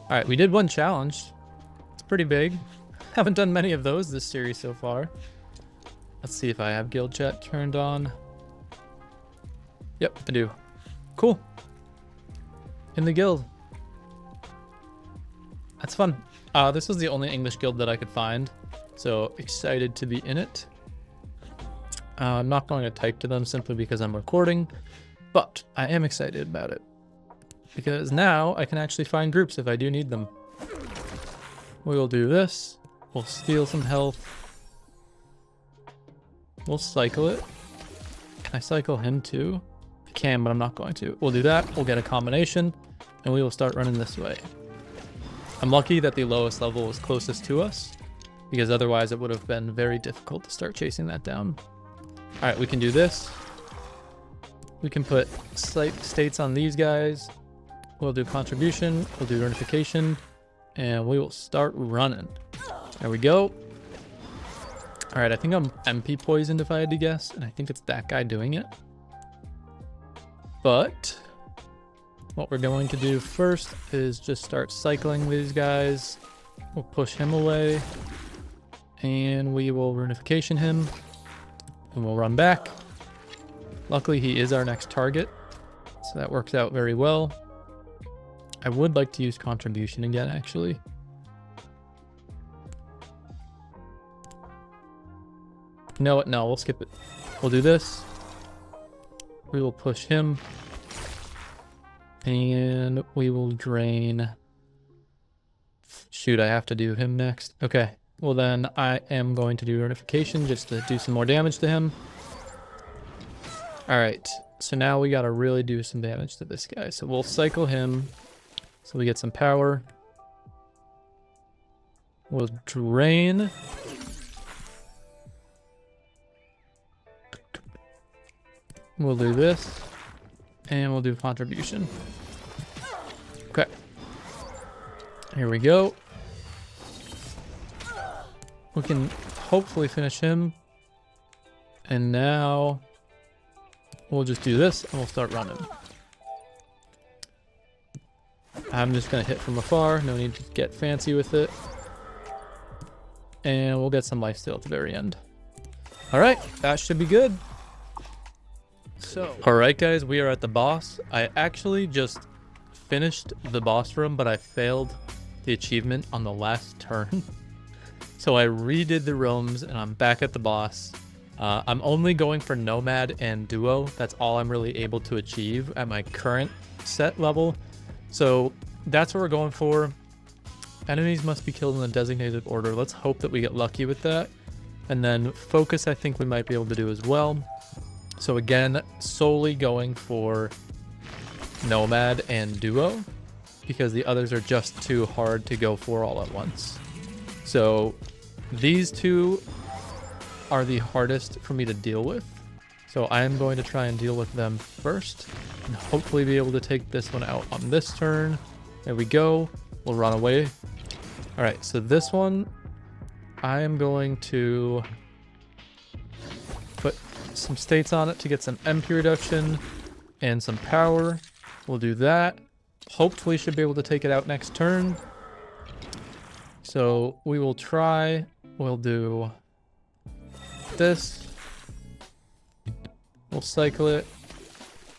A: Alright, we did one challenge. It's pretty big. Haven't done many of those this series so far. Let's see if I have guild chat turned on. Yep, I do. Cool. In the guild. That's fun. This was the only English guild that I could find. So excited to be in it. I'm not going to type to them simply because I'm recording. But I am excited about it. Because now I can actually find groups if I do need them. We will do this. We'll steal some health. We'll cycle it. Can I cycle him too? I can, but I'm not going to. We'll do that. We'll get a combination. And we will start running this way. I'm lucky that the lowest level was closest to us. Because otherwise it would have been very difficult to start chasing that down. Alright, we can do this. We can put states on these guys. We'll do contribution. We'll do notification. And we will start running. There we go. Alright, I think I'm MP poisoned if I had to guess. And I think it's that guy doing it. But what we're going to do first is just start cycling these guys. We'll push him away. And we will runification him. And we'll run back. Luckily, he is our next target. So that works out very well. I would like to use contribution again, actually. No, we'll skip it. We'll do this. We will push him. And we will drain... Shoot, I have to do him next. Okay. Well, then I am going to do notification just to do some more damage to him. Alright. So now we gotta really do some damage to this guy. So we'll cycle him. So we get some power. We'll drain. We'll do this. And we'll do contribution. Okay. Here we go. We can hopefully finish him. And now we'll just do this and we'll start running. I'm just going to hit from afar. No need to get fancy with it. And we'll get some lifesteal at the very end. Alright, that should be good. So, alright guys, we are at the boss. I actually just finished the boss room, but I failed the achievement on the last turn. So I redid the rooms and I'm back at the boss. I'm only going for Nomad and Duo. That's all I'm really able to achieve at my current set level. So that's what we're going for. Enemies must be killed in the designated order. Let's hope that we get lucky with that. And then focus, I think we might be able to do as well. So again, solely going for Nomad and Duo. because the others are just too hard to go for all at once. So these two are the hardest for me to deal with. So I am going to try and deal with them first and hopefully be able to take this one out on this turn. There we go. We'll run away. All right, so this one, I am going to put some states on it to get some MP reduction and some power. We'll do that. Hopefully should be able to take it out next turn. So we will try. We'll do this. We'll cycle it.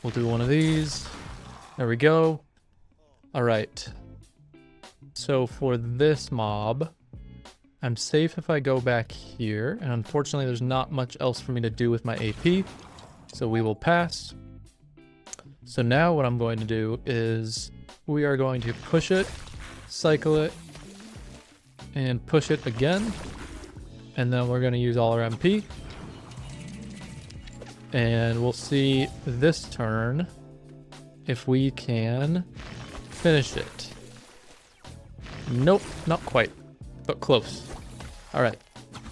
A: We'll do one of these. There we go. All right. So for this mob, I'm safe if I go back here. And unfortunately, there's not much else for me to do with my AP. So we will pass. So now what I'm going to do is we are going to push it, cycle it, and push it again. And then we're going to use all our MP. And we'll see this turn if we can finish it. Nope, not quite, but close. All right,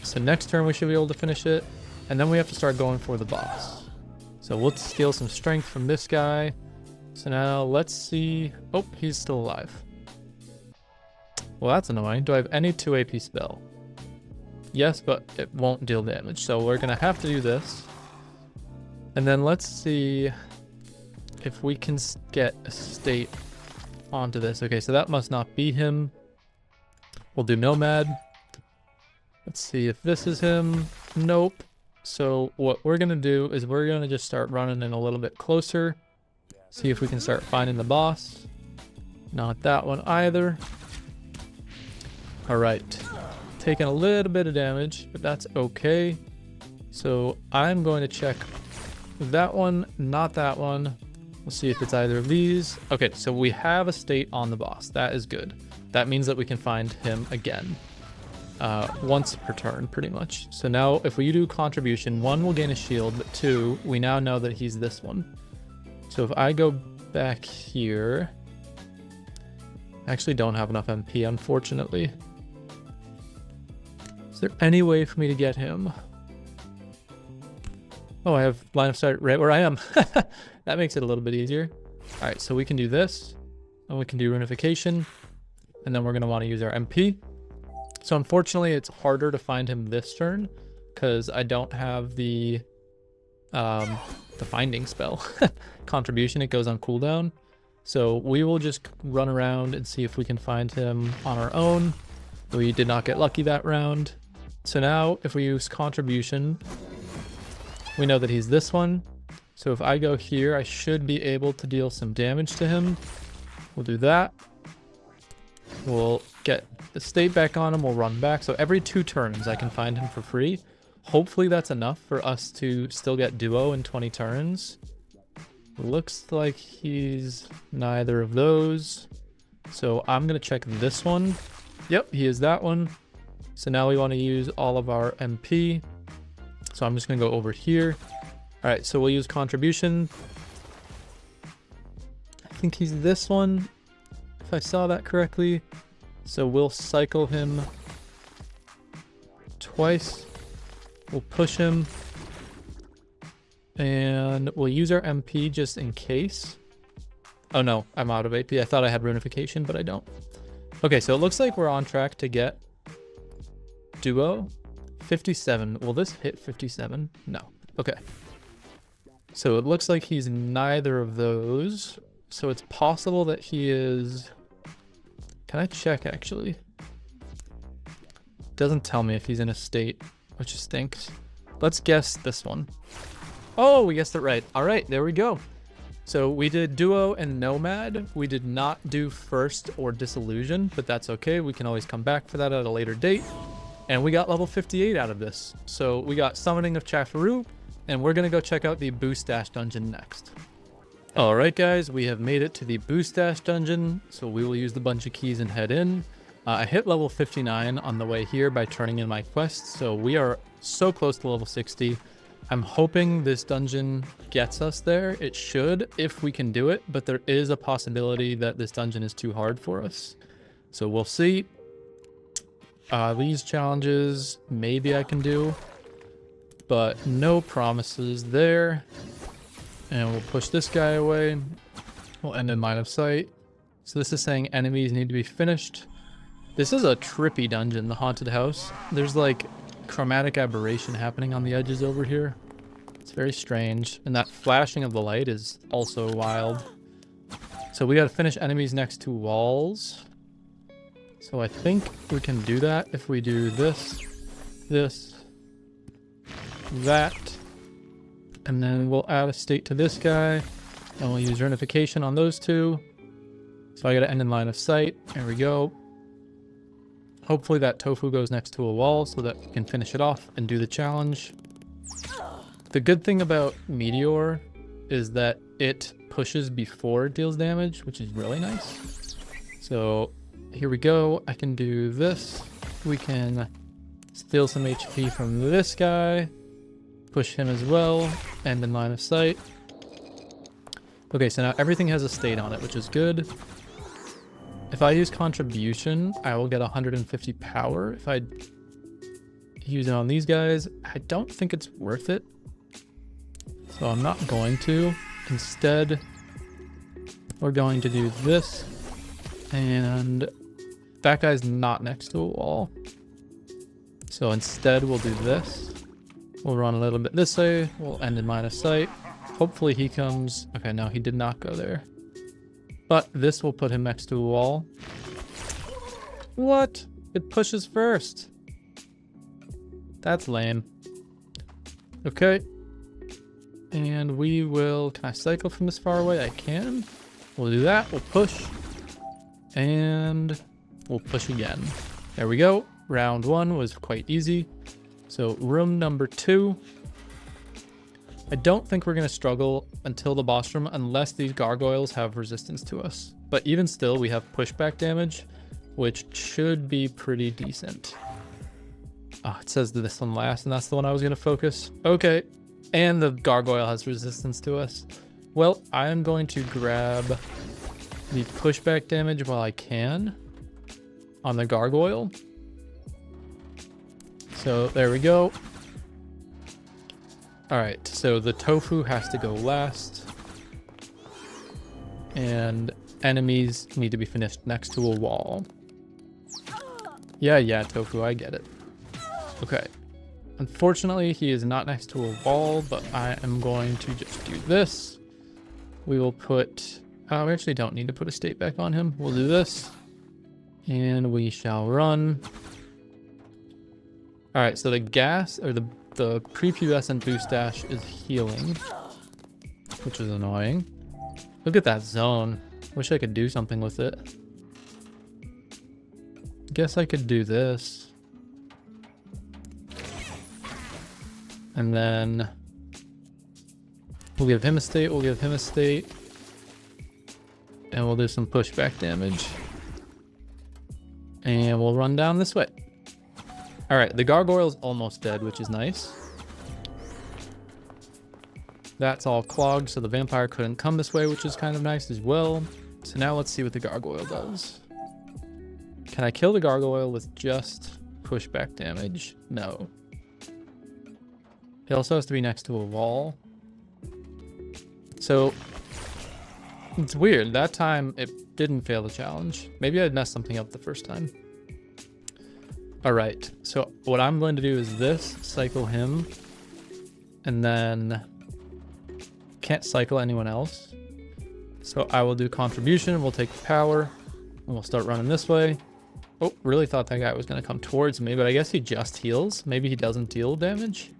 A: so next turn we should be able to finish it. And then we have to start going for the boss. So we'll steal some strength from this guy. So now let's see. Oh, he's still alive. Well, that's annoying. Do I have any 2 AP spell? Yes, but it won't deal damage. So we're going to have to do this. And then let's see if we can get a state onto this. Okay, so that must not be him. We'll do Nomad. Let's see if this is him. Nope. So what we're going to do is we're going to just start running in a little bit closer. See if we can start finding the boss. Not that one either. All right. Taking a little bit of damage, but that's okay. So I'm going to check that one, not that one. We'll see if it's either of these. Okay, so we have a state on the boss. That is good. That means that we can find him again. Once per turn, pretty much. So now if we do contribution, 1 will gain a shield, but 2, we now know that he's this one. So if I go back here, I actually don't have enough MP, unfortunately. Is there any way for me to get him? Oh, I have line of sight right where I am. That makes it a little bit easier. All right, so we can do this, and we can do Runification, and then we're going to want to use our MP. So unfortunately, it's harder to find him this turn because I don't have the finding spell. Contribution, it goes on cooldown. So we will just run around and see if we can find him on our own. We did not get lucky that round. So now if we use contribution, we know that he's this one. So if I go here, I should be able to deal some damage to him. We'll do that. We'll get the state back on him. We'll run back. So every 2 turns, I can find him for free. Hopefully that's enough for us to still get duo in 20 turns. Looks like he's neither of those. So I'm going to check this one. Yep, he is that one. So now we want to use all of our MP. So I'm just going to go over here. All right, so we'll use contribution. I think he's this one, if I saw that correctly. So we'll cycle him twice. We'll push him. And we'll use our MP just in case. Oh no, I'm out of AP. I thought I had Runification, but I don't. Okay, so it looks like we're on track to get duo 57. Will this hit 57? No. Okay. So it looks like he's neither of those. So it's possible that he is... Can I check actually? Doesn't tell me if he's in a state, which stinks. Let's guess this one. Oh, we guessed it right. All right, there we go. So we did duo and nomad. We did not do first or disillusion, but that's okay. We can always come back for that at a later date. And we got level 58 out of this. So we got summoning of Chafaru, and we're gonna go check out the Boost Dash dungeon next. All right, guys, we have made it to the Boost Dash dungeon. So we will use the bunch of keys and head in. I hit level 59 on the way here by turning in my quests. So we are so close to level 60. I'm hoping this dungeon gets us there. It should, if we can do it, but there is a possibility that this dungeon is too hard for us. So we'll see. These challenges, maybe I can do, but no promises there. And we'll push this guy away. We'll end in line of sight. So this is saying enemies need to be finished. This is a trippy dungeon, the haunted house. There's like chromatic aberration happening on the edges over here. It's very strange. And that flashing of the light is also wild. So we gotta finish enemies next to walls. So I think we can do that if we do this, that. And then we'll add a state to this guy. And we'll use Runification on those two. So I gotta end in line of sight. There we go. Hopefully that tofu goes next to a wall so that we can finish it off and do the challenge. The good thing about Meteor is that it pushes before it deals damage, which is really nice. So here we go. I can do this. We can steal some HP from this guy. Push him as well. End in line of sight. Okay, so now everything has a state on it, which is good. If I use Contribution, I will get 150 power. If I use it on these guys, I don't think it's worth it. So I'm not going to. Instead, we're going to do this. And that guy's not next to a wall. So instead, we'll do this. We'll run a little bit this way. We'll end in line of sight. Hopefully he comes. Okay, no, he did not go there. But this will put him next to a wall. What? It pushes first. That's lame. Okay. And we will... Can I cycle from this far away? I can. We'll do that. We'll push. And we'll push again. There we go. Round 1 was quite easy. So room number 2. I don't think we're going to struggle until the boss room unless these gargoyles have resistance to us. But even still, we have pushback damage, which should be pretty decent. Oh, it says this one last, and that's the one I was going to focus. Okay, and the gargoyle has resistance to us. Well, I am going to grab the pushback damage while I can on the gargoyle. So there we go. Alright, so the tofu has to go last. And enemies need to be finished next to a wall. Yeah, tofu, I get it. Okay. Unfortunately, he is not next to a wall, but I am going to just do this. We will put... we actually don't need to put a state back on him. We'll do this. And we shall run. Alright, so the gas, or the prepubescent boost dash is healing, which is annoying. Look at that zone. Wish I could do something with it. Guess I could do this. And then we'll give him a state, we'll give him a state. And we'll do some pushback damage. And we'll run down this way. Alright, the gargoyle's almost dead, which is nice. That's all clogged, so the vampire couldn't come this way, which is kind of nice as well. So now let's see what the gargoyle does. Can I kill the gargoyle with just pushback damage? No. He also has to be next to a wall. So it's weird. That time it didn't fail the challenge. Maybe I messed something up the first time. Alright, so what I'm going to do is this, cycle him, and then can't cycle anyone else. So I will do contribution, we'll take the power, and we'll start running this way. Oh, really thought that guy was going to come towards me, but I guess he just heals. Maybe he doesn't deal damage.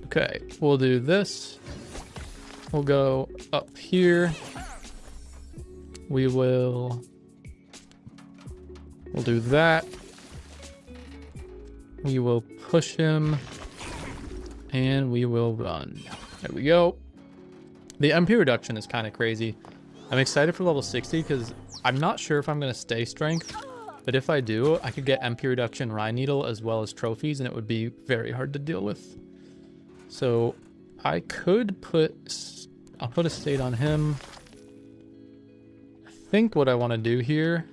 A: Okay, we'll do this. We'll go up here. We'll do that. We will push him. And we will run. There we go. The MP reduction is kind of crazy. I'm excited for level 60 because I'm not sure if I'm going to stay strength. But if I do, I could get MP reduction, Rhine Needle, as well as trophies, and it would be very hard to deal with. So I could I'll put a state on him. I think what I want to do here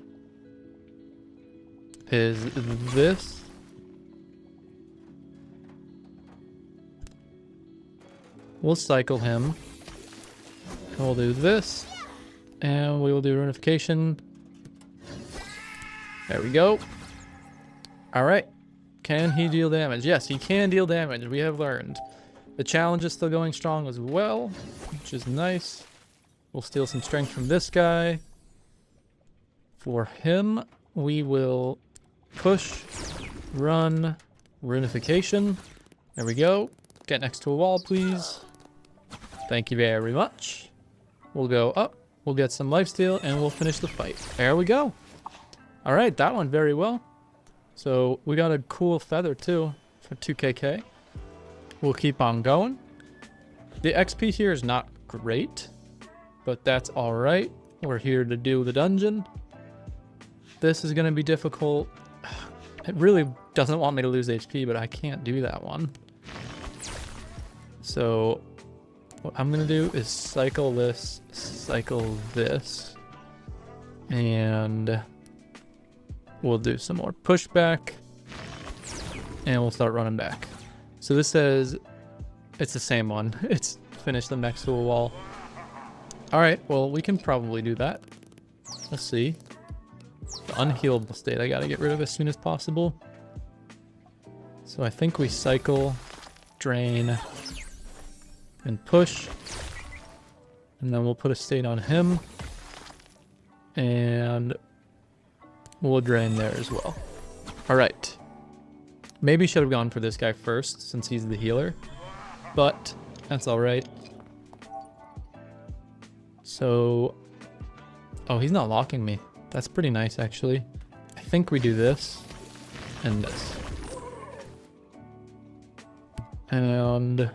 A: is this. We'll cycle him. And we'll do this. And we will do Runification. There we go. Alright. Can he deal damage? Yes, he can deal damage. We have learned. The challenge is still going strong as well, which is nice. We'll steal some strength from this guy. For him, we will push, run, Runification. There we go. Get next to a wall, please. Thank you very much. We'll go up, we'll get some lifesteal, and we'll finish the fight. There we go. All right, that went very well. So we got a cool feather too for 2kk. We'll keep on going. The XP here is not great, but that's all right. We're here to do the dungeon. This is going to be difficult. It really doesn't want me to lose HP, but I can't do that one. So what I'm going to do is cycle this, and we'll do some more pushback, and we'll start running back. So this says it's the same one. It's finish them next to a wall. All right, well, we can probably do that. Let's see. The unhealable state I got to get rid of as soon as possible. So I think we cycle, drain, and push. And then we'll put a state on him. And we'll drain there as well. All right. Maybe should have gone for this guy first since he's the healer. But that's all right. So, oh, he's not locking me. That's pretty nice, actually. I think we do this and this. And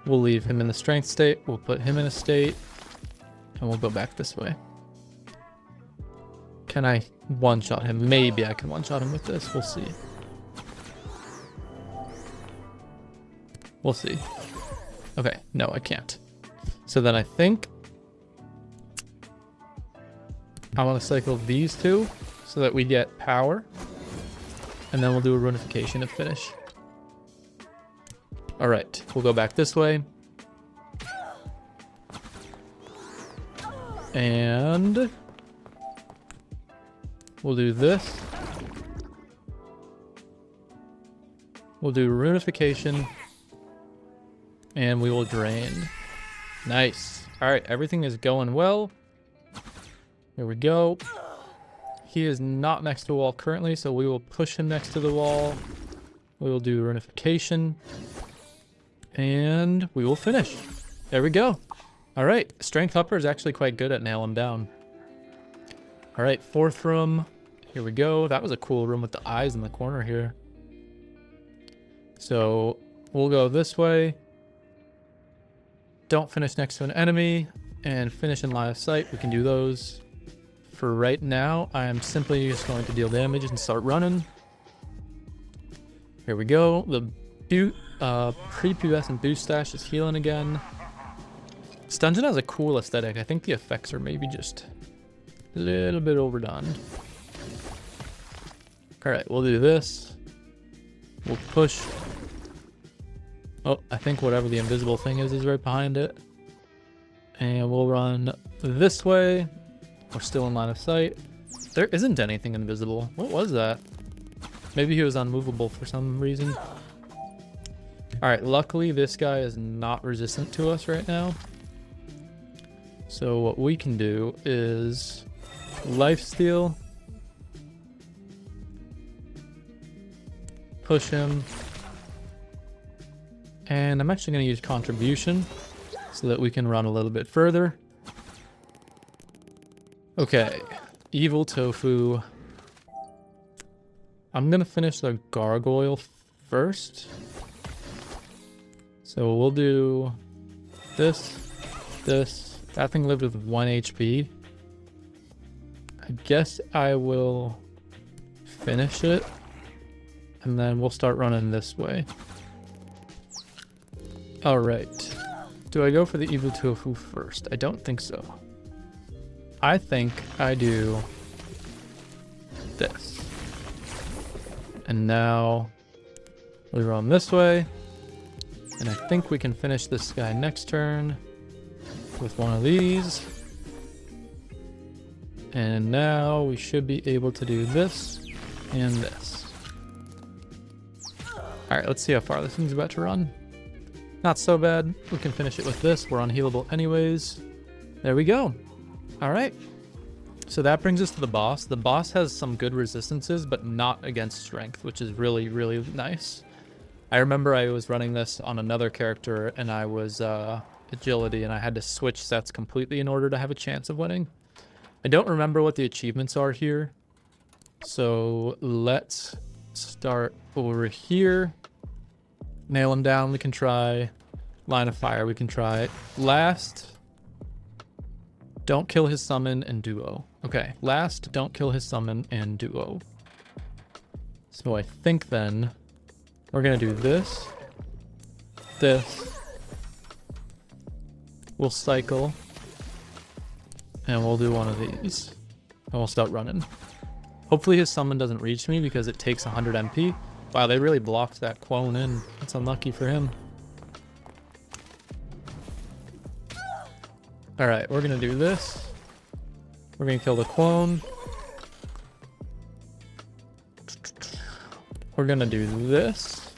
A: we'll leave him in the strength state. We'll put him in a state. And we'll go back this way. Can I one-shot him? Maybe I can one-shot him with this. We'll see. We'll see. Okay, no, I can't. So then I think I want to cycle these two so that we get power. And then we'll do a Runification to finish. All right, we'll go back this way. And we'll do this. We'll do Runification. And we will drain. Nice. All right, everything is going well. Here we go. He is not next to a wall currently, so we will push him next to the wall. We will do Runification. And we will finish. There we go. All right, Strength Upper is actually quite good at nail him down. All right, fourth room. Here we go. That was a cool room with the eyes in the corner here. So we'll go this way. Don't finish next to an enemy, and finish in line of sight. We can do those. For right now, I am simply just going to deal damage and start running. Here we go. The prepubescent boost stash is healing again. This dungeon has a cool aesthetic. I think the effects are maybe just a little bit overdone. All right, we'll do this. We'll push. Oh, I think whatever the invisible thing is right behind it. And we'll run this way. We're still in line of sight. There isn't anything invisible. What was that? Maybe he was unmovable for some reason. All right, luckily this guy is not resistant to us right now. So what we can do is lifesteal. Push him. And I'm actually going to use contribution so that we can run a little bit further. Okay, evil tofu. I'm going to finish the gargoyle first. So we'll do this, this. That thing lived with 1 HP. I guess I will finish it. And then we'll start running this way. Alright. Do I go for the evil tofu first? I don't think so. I think I do this. And now we run this way. And I think we can finish this guy next turn with one of these. And now we should be able to do this and this. Alright, let's see how far this thing's about to run. Not so bad. We can finish it with this. We're unhealable anyways. There we go. Alright. So that brings us to the boss. The boss has some good resistances, but not against strength, which is really, really nice. I remember I was running this on another character, and I was agility, and I had to switch sets completely in order to have a chance of winning. I don't remember what the achievements are here. So let's start over here. Nail him down, we can try. Line of fire, we can try. Last, don't kill his summon and duo. Okay, last, don't kill his summon and duo. So I think then we're gonna do this, this. We'll cycle, and we'll do one of these, and we'll start running. Hopefully his summon doesn't reach me because it takes 100 MP. Wow, they really blocked that clone in. That's unlucky for him. Alright, we're gonna do this. We're gonna kill the clone. We're gonna do this.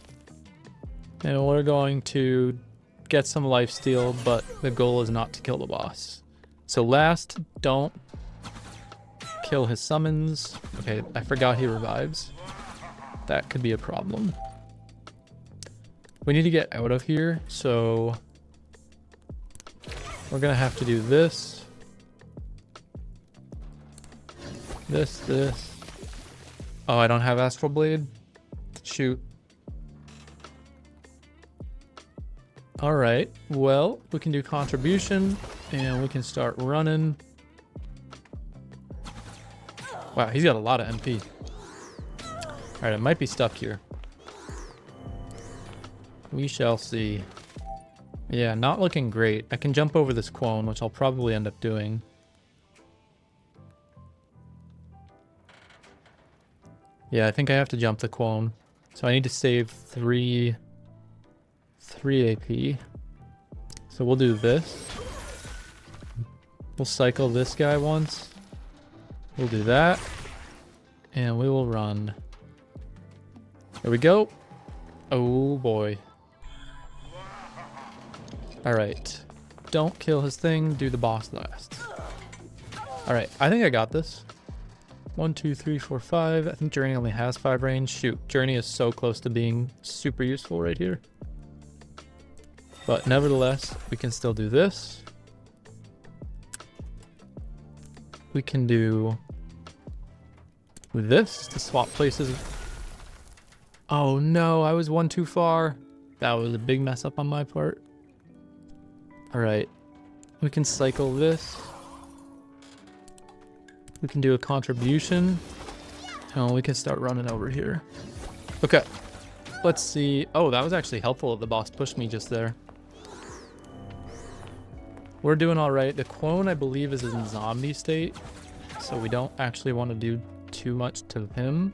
A: And we're going to get some lifesteal, but the goal is not to kill the boss. So last, don't kill his summons. Okay, I forgot he revives. That could be a problem. We need to get out of here, so we're gonna have to do this. This. Oh, I don't have Astral Blade. Shoot. Alright, well, we can do contribution, and we can start running. Wow, he's got a lot of MP. Alright, it might be stuck here. We shall see. Yeah, not looking great. I can jump over this clone, which I'll probably end up doing. Yeah, I think I have to jump the clone. So I need to save 3 AP. So we'll do this. We'll cycle this guy once. We'll do that. And we will run. There we go. Oh boy. Alright. Don't kill his thing. Do the boss last. Alright. I think I got this. 1, 2, 3, 4, 5. I think Journey only has 5 range. Shoot. Journey is so close to being super useful right here. But nevertheless, we can still do this. We can do this to swap places. Oh no, I was one too far. That was a big mess up on my part. Alright. We can cycle this. We can do a contribution. And we can start running over here. Okay. Let's see. Oh, that was actually helpful that the boss pushed me just there. We're doing alright. The clone, I believe, is in zombie state. So we don't actually want to do too much to him.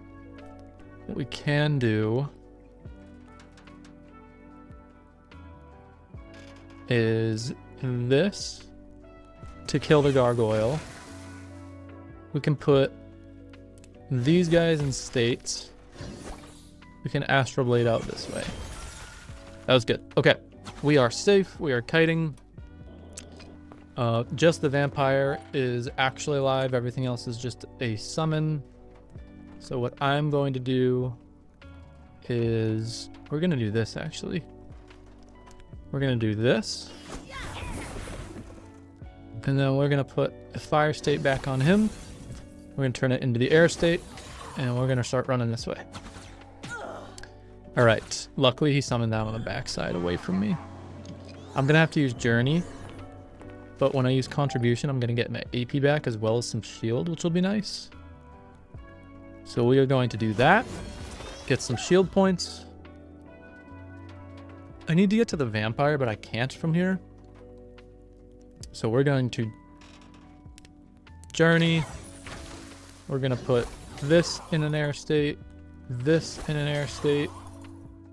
A: What we can do is this to kill the gargoyle. We can put these guys in states. We can Astral Blade out this way. That was good. Okay, we are safe. We are kiting. Just the vampire is actually alive. Everything else is just a summon. So what I'm going to do is we're going to do this actually. We're going to do this. And then we're going to put a fire state back on him. We're going to turn it into the air state. And we're going to start running this way. Alright. Luckily he summoned down on the backside away from me. I'm going to have to use Journey. But when I use Contribution, I'm going to get my AP back as well as some shield, which will be nice. So we are going to do that. Get some shield points. I need to get to the vampire, but I can't from here. So we're going to journey. We're going to put this in an air state, this in an air state,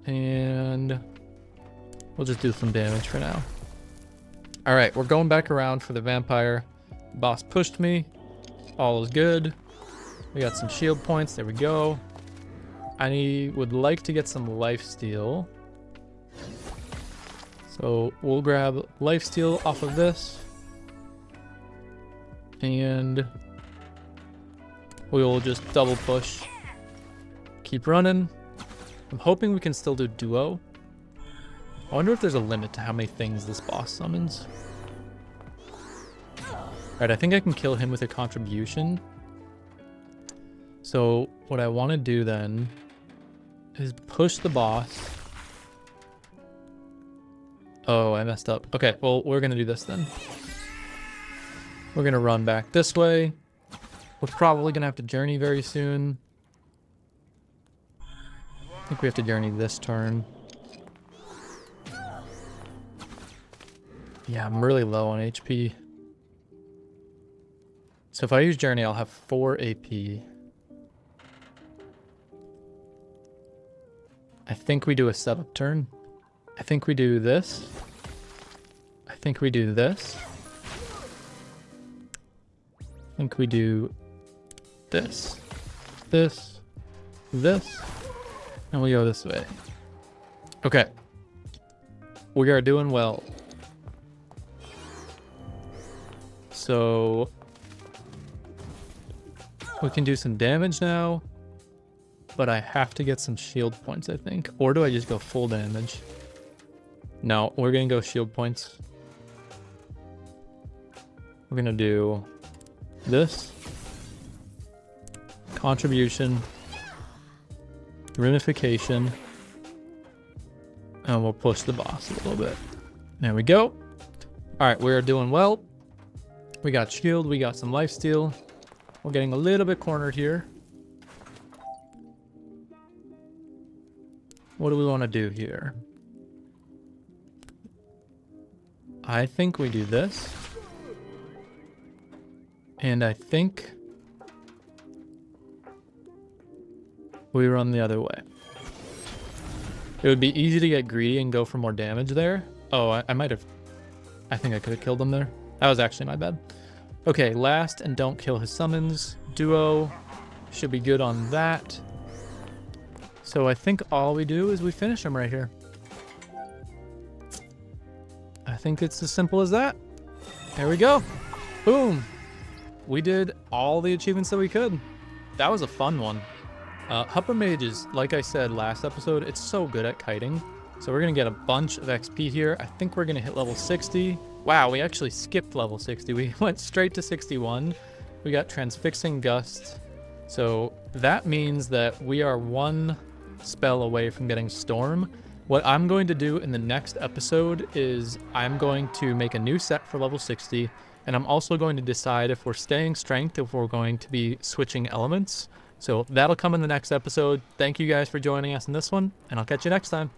A: and we'll just do some damage for now. All right, we're going back around for the vampire. Boss pushed me. All is good. We got some shield points. There we go. I would like to get some lifesteal. So we'll grab lifesteal off of this. And we'll just double push. Keep running. I'm hoping we can still do duo. I wonder if there's a limit to how many things this boss summons. Alright, I think I can kill him with a contribution. So what I want to do then is push the boss. Oh, I messed up. Okay, well, we're going to do this then. We're going to run back this way. We're probably going to have to journey very soon. I think we have to journey this turn. Yeah, I'm really low on HP. So if I use journey, I'll have 4 AP. I think we do a setup turn. I think we do this. I think we do this. I think we do this, this, this, and we go this way. Okay. We are doing well. So we can do some damage now, but I have to get some shield points, I think. Or do I just go full damage? No, we're going to go shield points. We're going to do this. Contribution. Runification. And we'll push the boss a little bit. There we go. Alright, we're doing well. We got shield, we got some lifesteal. We're getting a little bit cornered here. What do we want to do here? I think we do this. And I think we run the other way. It would be easy to get greedy and go for more damage there. Oh, I might have... I think I could have killed him there. That was actually my bad. Okay, last and don't kill his summons. Duo should be good on that. So I think all we do is we finish him right here. I think it's as simple as that. There we go. Boom. We did all the achievements that we could. That was a fun one. Hupper Mage is, like I said last episode, it's so good at kiting. So we're going to get a bunch of XP here. I think we're going to hit level 60. Wow, we actually skipped level 60. We went straight to 61. We got Transfixing Gust. So that means that we are one spell away from getting Storm. What I'm going to do in the next episode is I'm going to make a new set for level 60. And I'm also going to decide if we're staying Strength, if we're going to be switching elements. So that'll come in the next episode. Thank you guys for joining us in this one, and I'll catch you next time.